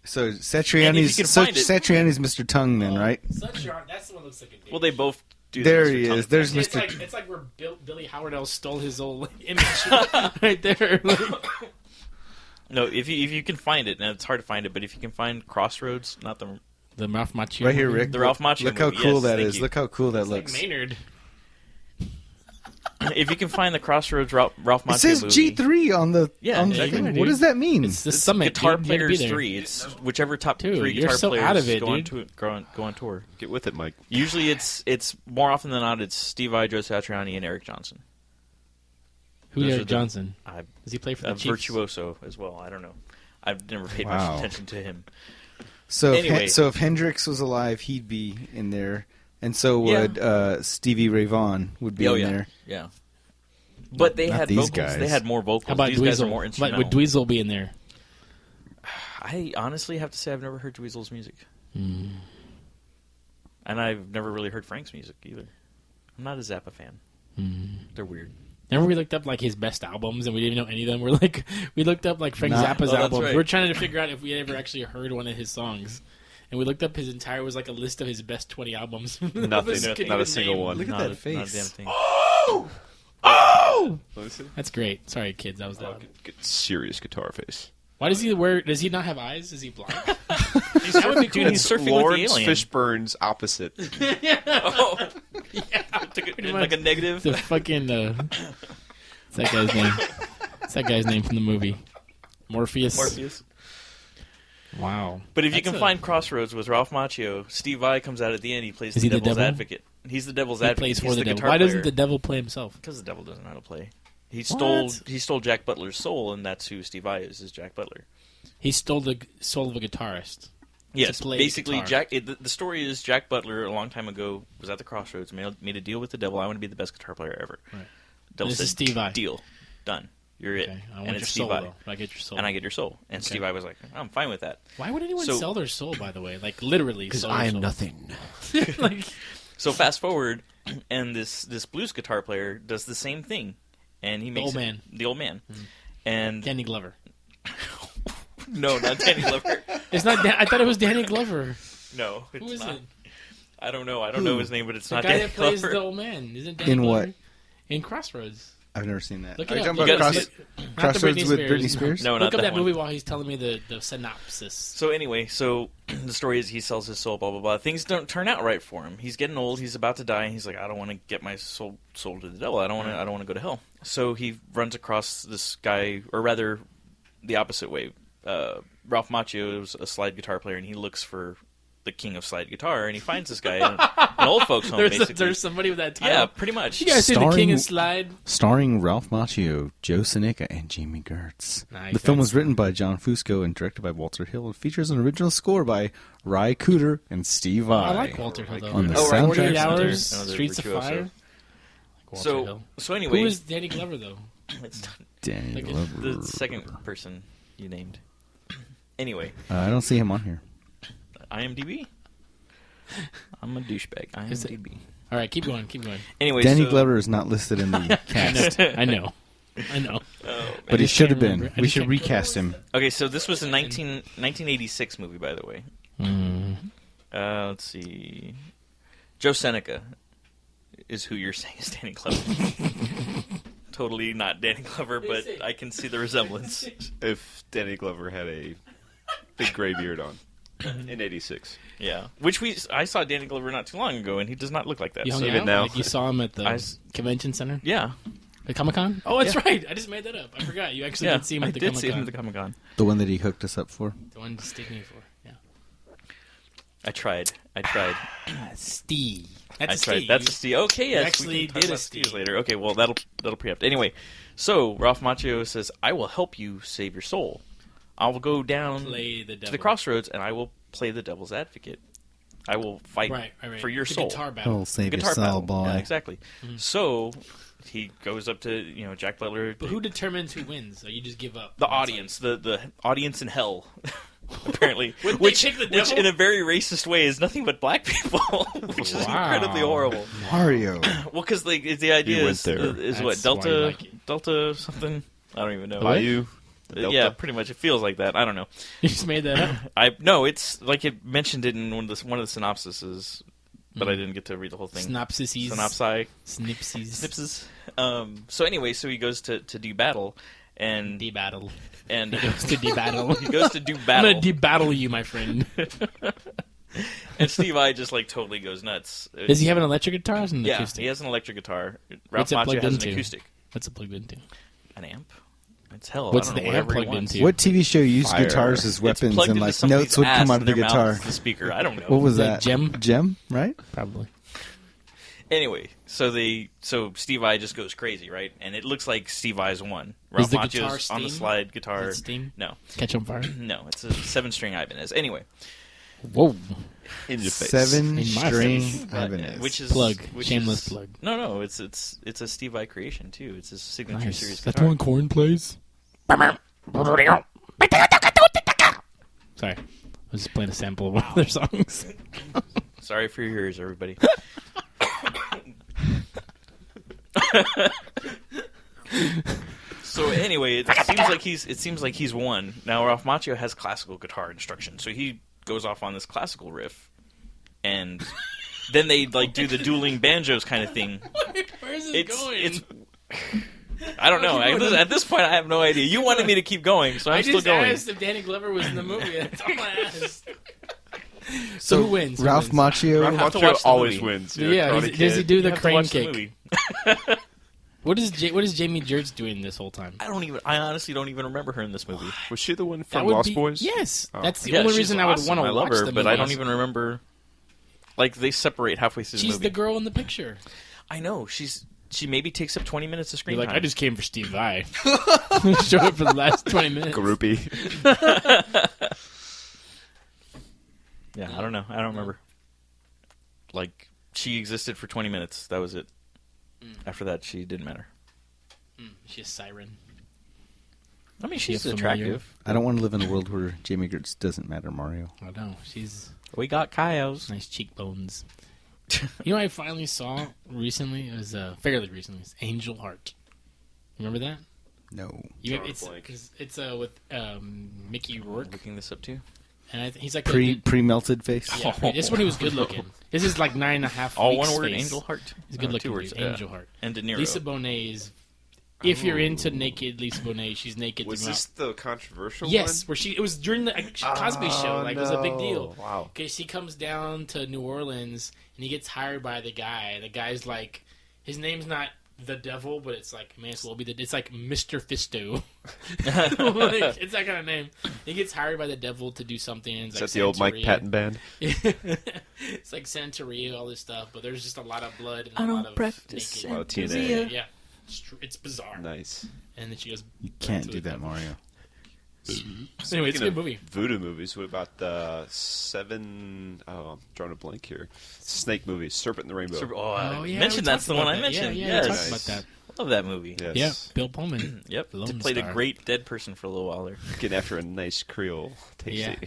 So And if Satriani's you can find it- Satriani's Mr. Tongue then, right? Such art. That's the one that looks like a dick. Well, they both do. There the he Mr. Tongue is. thing. There's It's Mr. like, it's like where Billy Howardell stole his old image right there. No, if you can find it, and it's hard to find it, but if you can find Crossroads, not The Ralph Macchio. Right here, movie. Rick. The Ralph Macchio Look how movie, cool yes, that thank is. you. Look how cool that It's like looks. Maynard. if you can find the Crossroads Ralph Macchio It says movie, G3 on the. Yeah, on there you the go, thing. dude. What does that mean? It's the it's summit. Guitar dude. You gotta be Players there. 3. It's whichever top Dude, 3 you're guitar so players out of it, go, on dude. go on tour. Get with it, Mike. Usually, it's more often than not, it's Steve Vai, Joe Satriani, and Eric Johnson. Who's Those are Eric the- Johnson? I, Does he play for a the Chiefs? virtuoso as well. I don't know. I've never paid Wow. much attention to him. So Anyway. if Hendrix was alive, he'd be in there, and so Yeah. would Stevie Ray Vaughan would be in there. Yeah. But they Not had these vocals. guys. They had more vocals. How about These guys are Dweezil? more But instrumental. would Dweezil be in there? I honestly have to say I've never heard Dweezil's music. Hmm. And I've never really heard Frank's music either. I'm not a Zappa fan. They're weird. Remember we looked up like his best albums and we didn't even know any of them. We're like, we looked up like Frank Nah. Zappa's Oh, that's albums. right. We were trying to figure out if we ever actually heard one of his songs. And we looked up his entire, it was like a list of his best 20 albums. Nothing. Couldn't Not a even single name. one. Look at Not that a- face. Not a damn thing. Let me see. That's great. Sorry, kids, that was loud. Good serious guitar face. Why does does he not have eyes? Is he blind? He's That would be surfing, cool. dude, he's surfing Lawrence with the alien. Fishburne's opposite. Oh. Yeah, pretty Like a much. negative. The fucking, what's that guy's name? What's that guy's name from the movie? Morpheus? Morpheus. Wow. But if you That's can find Crossroads with Ralph Macchio, Steve Vai comes out at the end. He plays Is the he the devil's devil? advocate. He's the devil's He advocate. plays for He's the devil. guitar Why doesn't player. the devil play himself? Because the devil doesn't know how to play. He What? stole Jack Butler's soul, and that's who Steve Vai is Jack Butler. He stole the soul of a guitarist. Yes, play basically, guitar. the story is Jack Butler a long time ago was at the Crossroads, made a deal with the devil. I want to be the best guitar player ever. Right. Devil This is said, Steve Vai. Deal, done. You're it, Okay, I and want your it's soul, Steve Vai, though. I get your soul. and I get your soul. And Okay. Steve Vai was like, I'm fine with that. Why would anyone So- sell their soul, by the way? Like, literally Because sell I their am soul. nothing. like, So fast forward, and this blues guitar player does the same thing, and he makes old man. the old man, and Danny Glover. no, not Danny Glover. It's not. I thought it was Danny Glover. No, it's Who is not. it? I don't know. I don't know his name, but it's The not guy Danny that plays Glover. the old man. Isn't Danny In Glover? what? In Crossroads. I've never seen that. Look Are it you up. talking You about gotta see Not the Crossroads with Britney Spears. Spears? No, Look not up that that one. movie while he's telling me the synopsis. So anyway, the story is he sells his soul, blah blah blah. Things don't turn out right for him. He's getting old. He's about to die. And he's like, I don't want to get my soul sold to the devil. I don't want to go to hell. So he runs across this guy, or rather, the opposite way. Ralph Macchio is a slide guitar player, and he looks for the king of slide guitar, and he finds this guy in an old folks home. Basically, There's somebody with that title. yeah, pretty much. You guys see the Starring- King and Slide? Starring Ralph Macchio, Joe Seneca, and Jamie Gertz. Nice. The film was written by John Fusco and directed by Walter Hill. It features an original score by Ry Cooder and Steve Vai. I like Walter Hill though. On the Oh, right. soundtrack. 48 Another Hours, Streets of virtuoso. Fire. Like Walter Hill. So anyway, Who is Danny Glover though? it's Danny Like, Glover. the second person you named. Anyway, I don't see him on here. IMDb. I'm a douchebag. Is it- IMDb. All right, keep going. Anyway, Danny so, Glover is not listed in the cast, I know. but he just should have can't been. remember. I We just should can't- recast him. Okay, so this was a 1986 movie, by the way. Mm. Let's see. Joe Seneca is who you're saying is Danny Glover. Totally not Danny Glover, but I can see the resemblance. If Danny Glover had a big gray beard on in '86. Yeah, which I saw Danny Glover not too long ago, and he does not look like that. You hung So- even out? now. Like you saw him at the I s- convention center, yeah, the Comic Con. Oh, that's Yeah. right. I just made that up. I forgot. You actually yeah, did see him I at the did Comic see him Con. at the Comic Con. The one that he hooked us up for. The one to stick me for. Yeah. I tried. Steve. I That's a tried. Steve. That's a Steve. Okay, yes. actually we can talk did a about Steves Steve. later. Okay, well that'll preempt. Anyway, So Ralph Macchio says, "I will help you save your soul. I will go down Play the to devil. the crossroads, and I will play the devil's advocate. I will fight Right. for your The soul." Guitar battle. Oh, save your Guitar soul, battle. boy. Yeah, exactly. So he goes up to Jack Butler. But who determines who wins? Or you just give up? The It's audience, the audience in hell, apparently, Wouldn't they which pick the which devil? in a very racist way is nothing but black people, which is Wow. incredibly horrible. Mario. Well, because the idea You is went there. is what That's why you Delta like it. Delta something. I don't even know. Bayou. Delta. Yeah, pretty much. It feels like that. I don't know. You just made that up. No, it's like it mentioned it in one of the synopsises, but I didn't get to read the whole thing. Synopsises. Synopsi. Snipsies. Snipses. So anyway, so he goes to do battle, and De-battle. and He goes to de-battle. he goes to do I'm battle, gonna de-battle you, my friend. and Steve I just like totally goes nuts. Does he have an electric guitar or an Yeah, acoustic? he has an electric guitar. What's Ralph it Macchio plugged has an into? acoustic. What's it plugged into? An amp. It's hell. What's I don't the know, amp whatever he plugged wants. into? What TV show used Fire. guitars as It's weapons plugged and into like somebody's notes would ass come out and of the their mouth guitar? is the speaker. I don't know. What was Like that? Gem? Gem, right? Probably. Anyway, so Steve I just goes crazy, right? And it looks like Steve I's won. Is Ralph the guitar Macchio's on the steam? slide guitar. Is it steam? No, Catch on fire. no, it's a 7-string Ibanez. Anyway, Whoa. In your face. Seven In my string face. Ibanez. which is Plug. which Shameless is- plug. No, it's a Steve I creation too. It's his signature series Nice. That's guitar. one Korn plays. Sorry. I was just playing a sample of one of their songs. Sorry for your ears, everybody. So anyway, it seems like he's won. Now Ralph Macchio has classical guitar instruction, so he goes off on this classical riff, and then they like do the dueling banjos kind of thing. Where's this It's going? it's. I don't know. At this point, I have no idea. You wanted me to keep going, so I'm I still just going. asked if Danny Glover was in the movie. That's all I asked. So who wins? Who Ralph wins? Macchio. Ralph have to Macchio watch the always movie. wins. Yeah, Karate does he Kid. do the You have to crane watch the kick? movie. What is Jamie Gertz doing this whole time? I honestly don't even remember her in this movie. Was she the one That from would Lost be- Boys? Yes, Oh. that's the Yeah, only she's reason I would awesome. want to I love watch her, the but movie. I don't even remember. Like they separate halfway through the She's movie. the girl in the picture. I know she maybe takes up 20 minutes of screen You're like, time. I just came for Steve Vai. Showed up for the last 20 minutes. Groupie. Yeah, I don't know. I don't remember. Like she existed for 20 minutes. That was it. After that, she didn't matter. She's a siren. I mean, She she's a familiar- attractive. I don't want to live in a world where Jamie Gertz doesn't matter, Mario. I know. She's We got Kaios. nice cheekbones. You know what I finally saw recently? It was fairly recently. It's Angel Heart. Remember that? No. It's with Mickey Rourke, Oh. Looking this up too. and he's like a Pre dude- melted face. Yeah, this one he was good looking. This is like 9.5 All weeks one word. face. Angel Heart. He's good looking. 2 words. Dude. Angel Heart. And De Niro. Lisa Bonet is. If you're into naked Lisa Bonet, she's naked. Was throughout. this the controversial Yes, one? where it was during the Cosby Show. Like it was a big deal. Wow. Because he comes down to New Orleans and he gets hired by the guy. The guy's like, his name's not the devil, but it's like, man, it's like Mr. Fisto. Like, it's that kind of name. He gets hired by the devil to do something. And it's Is like that the old Mike Santeria. Patton band? It's like Santeria, all this stuff, but there's just a lot of blood and a lot of naked. Wow, TNA. Yeah, it's bizarre. Nice. And then she goes, You can't to do it. that, Mario. Anyway, it's a Speaking good of movie. Voodoo movies. What about the I'm drawing a blank here. Snake movies, Serpent in the Rainbow. Oh, yeah, mentioned we that's the talked one about I that. mentioned. Yeah, yes. we talked about that. Love that movie. Yes. Yeah, Bill Pullman. Yep. Lone Played Star. a great dead person for a little while there. Getting after a nice Creole tasty.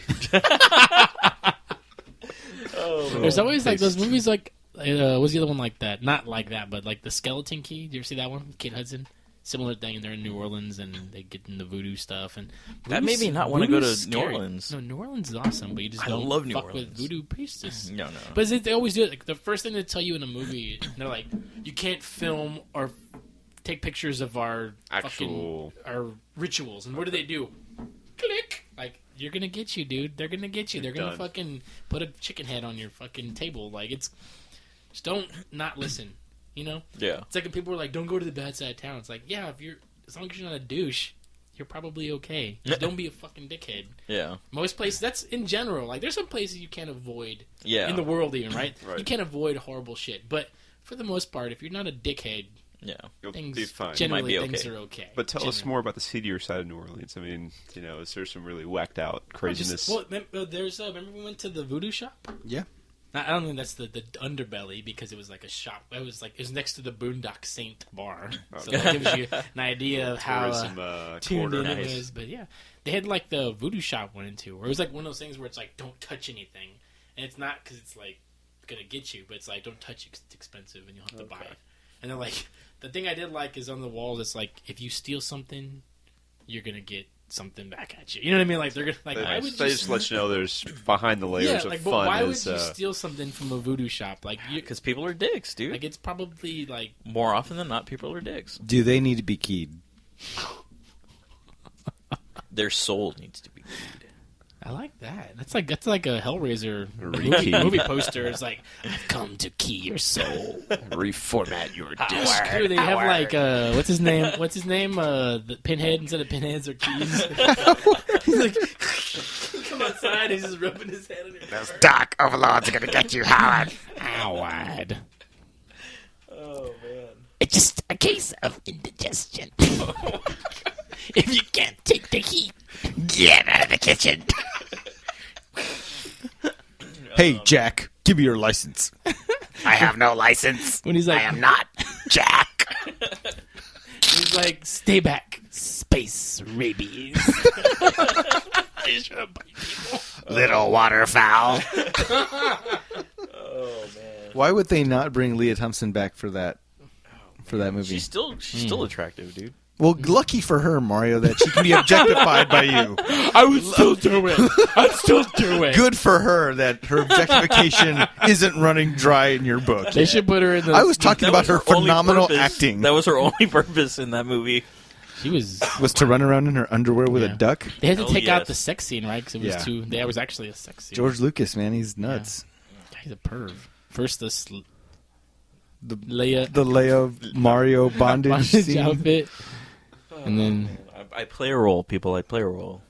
There's always like those taste. movies like what's the other one like that? Not like that, but like The Skeleton Key. Did you ever see that one? Kate Hudson. Similar thing, and they're in New Orleans, and they get into voodoo stuff. And That made me not wanna go to voodoo's New scary. Orleans. No, New Orleans is awesome, but you just I don't love New fuck with Orleans. voodoo priestess. No. But they always do it. Like the first thing they tell you in a movie, they're like, you can't film or take pictures of our Actual- our rituals. And what do? Click. Like, you're gonna get you, dude. They're gonna get you. They're gonna done. fucking put a chicken head on your fucking table. Like, it's just don't not listen. You know, Yeah. it's like when people are like, don't go to the bad side of town. It's like, yeah, as long as you're not a douche, you're probably okay. Just don't be a fucking dickhead. Yeah. Most places, that's in general. Like, there's some places you can't avoid Yeah. in the world, even, right? Right. You can't avoid horrible shit. But for the most part, if you're not a dickhead, Yeah. You'll Things, be fine. generally, Might be things okay. are okay. But tell us Generally. more about the seedier side of New Orleans. I mean, is there some really whacked out craziness? Remember we went to the voodoo shop? Yeah. I don't think that's the underbelly because it was like a shop. It was next to the Boondock Saint bar, so that gives you an idea of how Tourism tuned in quarter. it was. But yeah, they had like the voodoo shop went into, where it was like one of those things where it's like don't touch anything, and it's not because it's like gonna get you, but it's like don't touch it 'cause it's expensive and you'll have to buy it. And then like the thing I did like is on the walls. It's like if you steal something, you're gonna get something back at you. You know what I mean? Like they're gonna like. Why would They you just let you know there's behind the layers like, of but fun. why is, would you steal something from a voodoo shop? Like, Because people are dicks, dude. like it's probably like More often than not, people are dicks. Do they need to be keyed? Their soul needs to be keyed. I like that. That's like a Hellraiser Rekey. movie poster. It's like I've come to key your soul. reformat your disc. Dude, they have like what's his name? What's his name? The Pinhead instead of pinheads or keys. He's like come outside. He's just rubbing his head on your. Those dark overlords are gonna get you, Howard. Howard. Oh, man. It's just a case of indigestion. If you can't take the heat, get out of the kitchen. Hey, Jack, give me your license. I have no license. When he's like, I am not Jack. he's like, stay back, space rabies. Little waterfowl. Oh, man. Why would they not bring Leah Thompson back for that movie? She's still attractive, dude. Well, lucky for her, Mario, that she can be objectified by you. I would still do it. I'd still do it. Good for her that her objectification isn't running dry in your book. They should put her in the. I was talking about her only phenomenal purpose. acting. That was her only purpose in that movie. She was. Was to run around in her underwear with Yeah. a duck. They had to Hell take out yes. the sex scene, right? Because it was Yeah. too. There was actually a sex scene. George Lucas, man, he's nuts. He's a perv. First, the Leia The Leia Mario bondage bondage scene. outfit, and then I play a role, people. I play a role.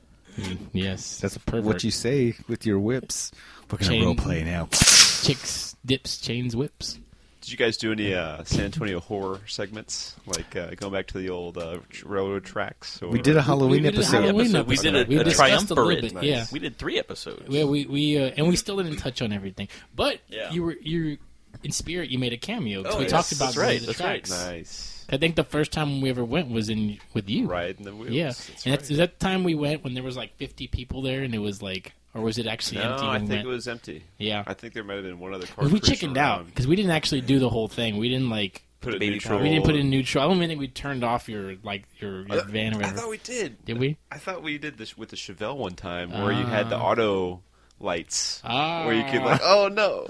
yes, That's a pervert. what you say with your whips. We're gonna Chain- role play now. Chicks, dips, chains, whips. Did you guys do any San Antonio horror segments, like going back to the old railroad tracks? Or... We did a Halloween We did a episode. Halloween We did episode. We a discussed a little triumvirate. bit, Nice. yeah. We did 3 episodes. Yeah, we still didn't touch on everything, but Yeah. you in spirit you made a cameo. 'cause Oh, we yes, talked about that's right, the that's right. tracks. Nice. I think the first time we ever went was with you. Right in the wheels. Yeah, That's and right. is that the time we went when there was like 50 people there, and it was like, or was it actually No, empty? I when we think it went? was empty. Yeah, I think there might have been one other car. we cruising chickened out around. because we didn't actually do the whole thing. We didn't like. Put it Baby neutral. powder. We didn't put in neutral. I don't even think we turned off your van or I whatever. thought we did. Did we? I thought we did this with the Chevelle one time, where you had the auto lights, Ah. where you could like, oh no,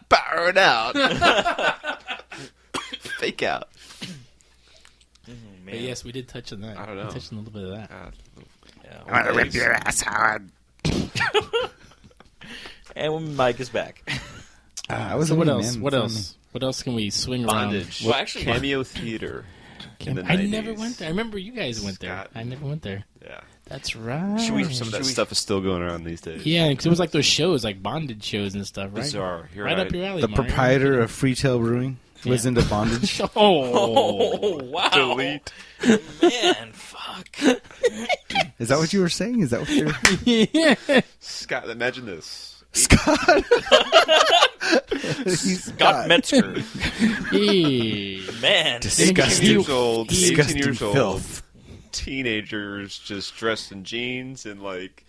power it out, fake out. But yes, we did touch on that. I don't know. We touched on a little bit of that. Yeah. I'm gonna rip your ass, Howard. And when Mike is back. I was So what me, else? man. What It's on else? What else can we swing around? Bondage. Well, actually- Cameo theater. In the I 90s. never went there. I remember you guys went there. Scott. I never went there. Yeah. That's right. Should we- Some of that Should we- stuff is still going around these days. Yeah, because it was like those shows, like bondage shows and stuff, right? Bizarre. You're Right right. up your alley. The Mario. proprietor of Freetail Brewing was Yeah. into bondage. Oh, Oh, wow. Delete. Man, fuck. Is that what you were saying? Is that what you're... yeah. Scott, imagine this. Scott? He's Scott Metzger. Yeah. Man. Disgusting. 18 years old. 18 Disgusting years old. filth. Teenagers just dressed in jeans and like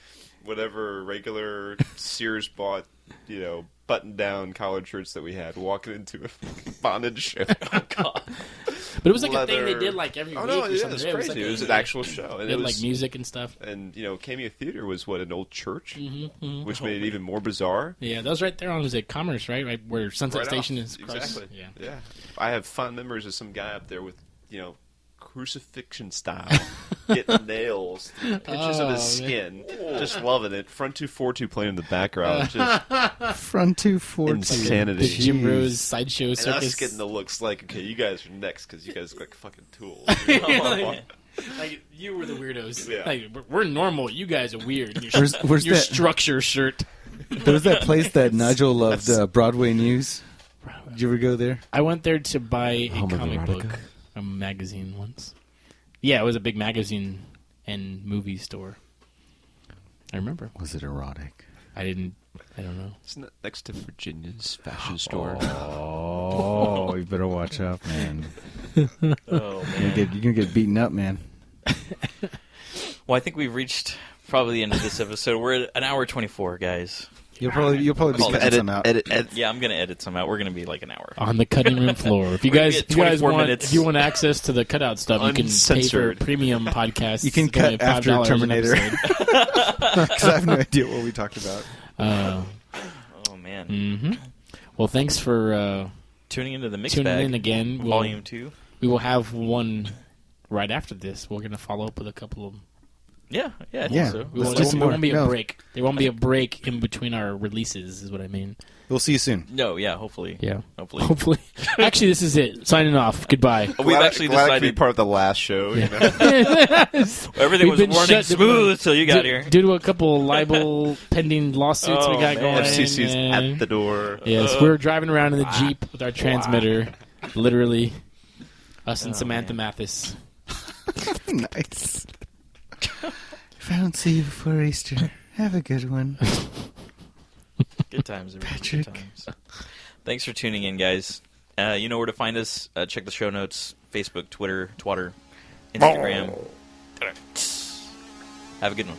whatever regular Sears bought, button-down collared shirts that we had, walking into a bondage show. Oh, God. But it was like a thing they Leather. did like every Oh week no, or yeah, something. it's Yeah, crazy. like It was an actual show, and They it had was like music and stuff. And Cameo Theater was what, an old church, Mm-hmm. which made it even more bizarre. Yeah, that was right there on Commerce, right? Right where Sunset Right Station off. is. Across. Exactly. Yeah. I have fond memories of some guy up there with crucifixion style, getting nails, through pinches of his skin, just loving it. Front 242 playing in the background, just Front 240. insanity. The Jim Rose sideshow And circus. us getting the looks like, okay, you guys are next because you guys look like fucking tools. Like you were the weirdos. Yeah. Like we're normal. You guys are weird. Your, Where's your that? structure shirt. There was that place that Nigel loved, Broadway News. Did you ever go there? I went there to buy a Home of comic erotica? book, a magazine once. Yeah, it was a big magazine and movie store. I remember. Was it erotic? I don't know. Isn't it next to Virginia's fashion store? Oh, you better watch out, man. Oh You're gonna get beaten up, man. Well, I think we've reached probably the end of this episode. We're at an hour 24, guys. You'll probably be cutting some out. Edit. Yeah, I'm gonna edit some out. We're gonna be like an hour. On the cutting room floor. If you We're gonna guys, be at 24 minutes. if you want access to the cutout stuff, you can pay for Uncensored. premium podcasts. You can It's only cut after $5 an Terminator. episode. Because I have no idea what we talked about. Oh man, Mhm. Well, thanks for tuning into the mix tuning bag, in again. volume 2. We will have one right after this. We're going to follow up with a couple of. Yeah, I think Yeah. so. We Let's won't, do some there more. won't be a No. break. There won't be a break in between our releases, is what I mean. We'll see you soon. No, yeah, hopefully. Yeah. Hopefully. Hopefully. Actually, this is it. Signing off. Goodbye. We've actually glad I could be decided part of the last show. You know? everything We've was been running shut- smooth till you got here. Due to a couple libel pending lawsuits we Oh, got man. going. FCC's and- at the door. Yes, we were driving around in the Jeep with our transmitter. Literally. Us and Samantha Mathis. Nice. If I don't see you before Easter, have a good one. Good times, everybody. Patrick. Good times. Thanks for tuning in, guys. You know where to find us. Check the show notes. Facebook, Twitter, Twatter, Instagram. Have a good one.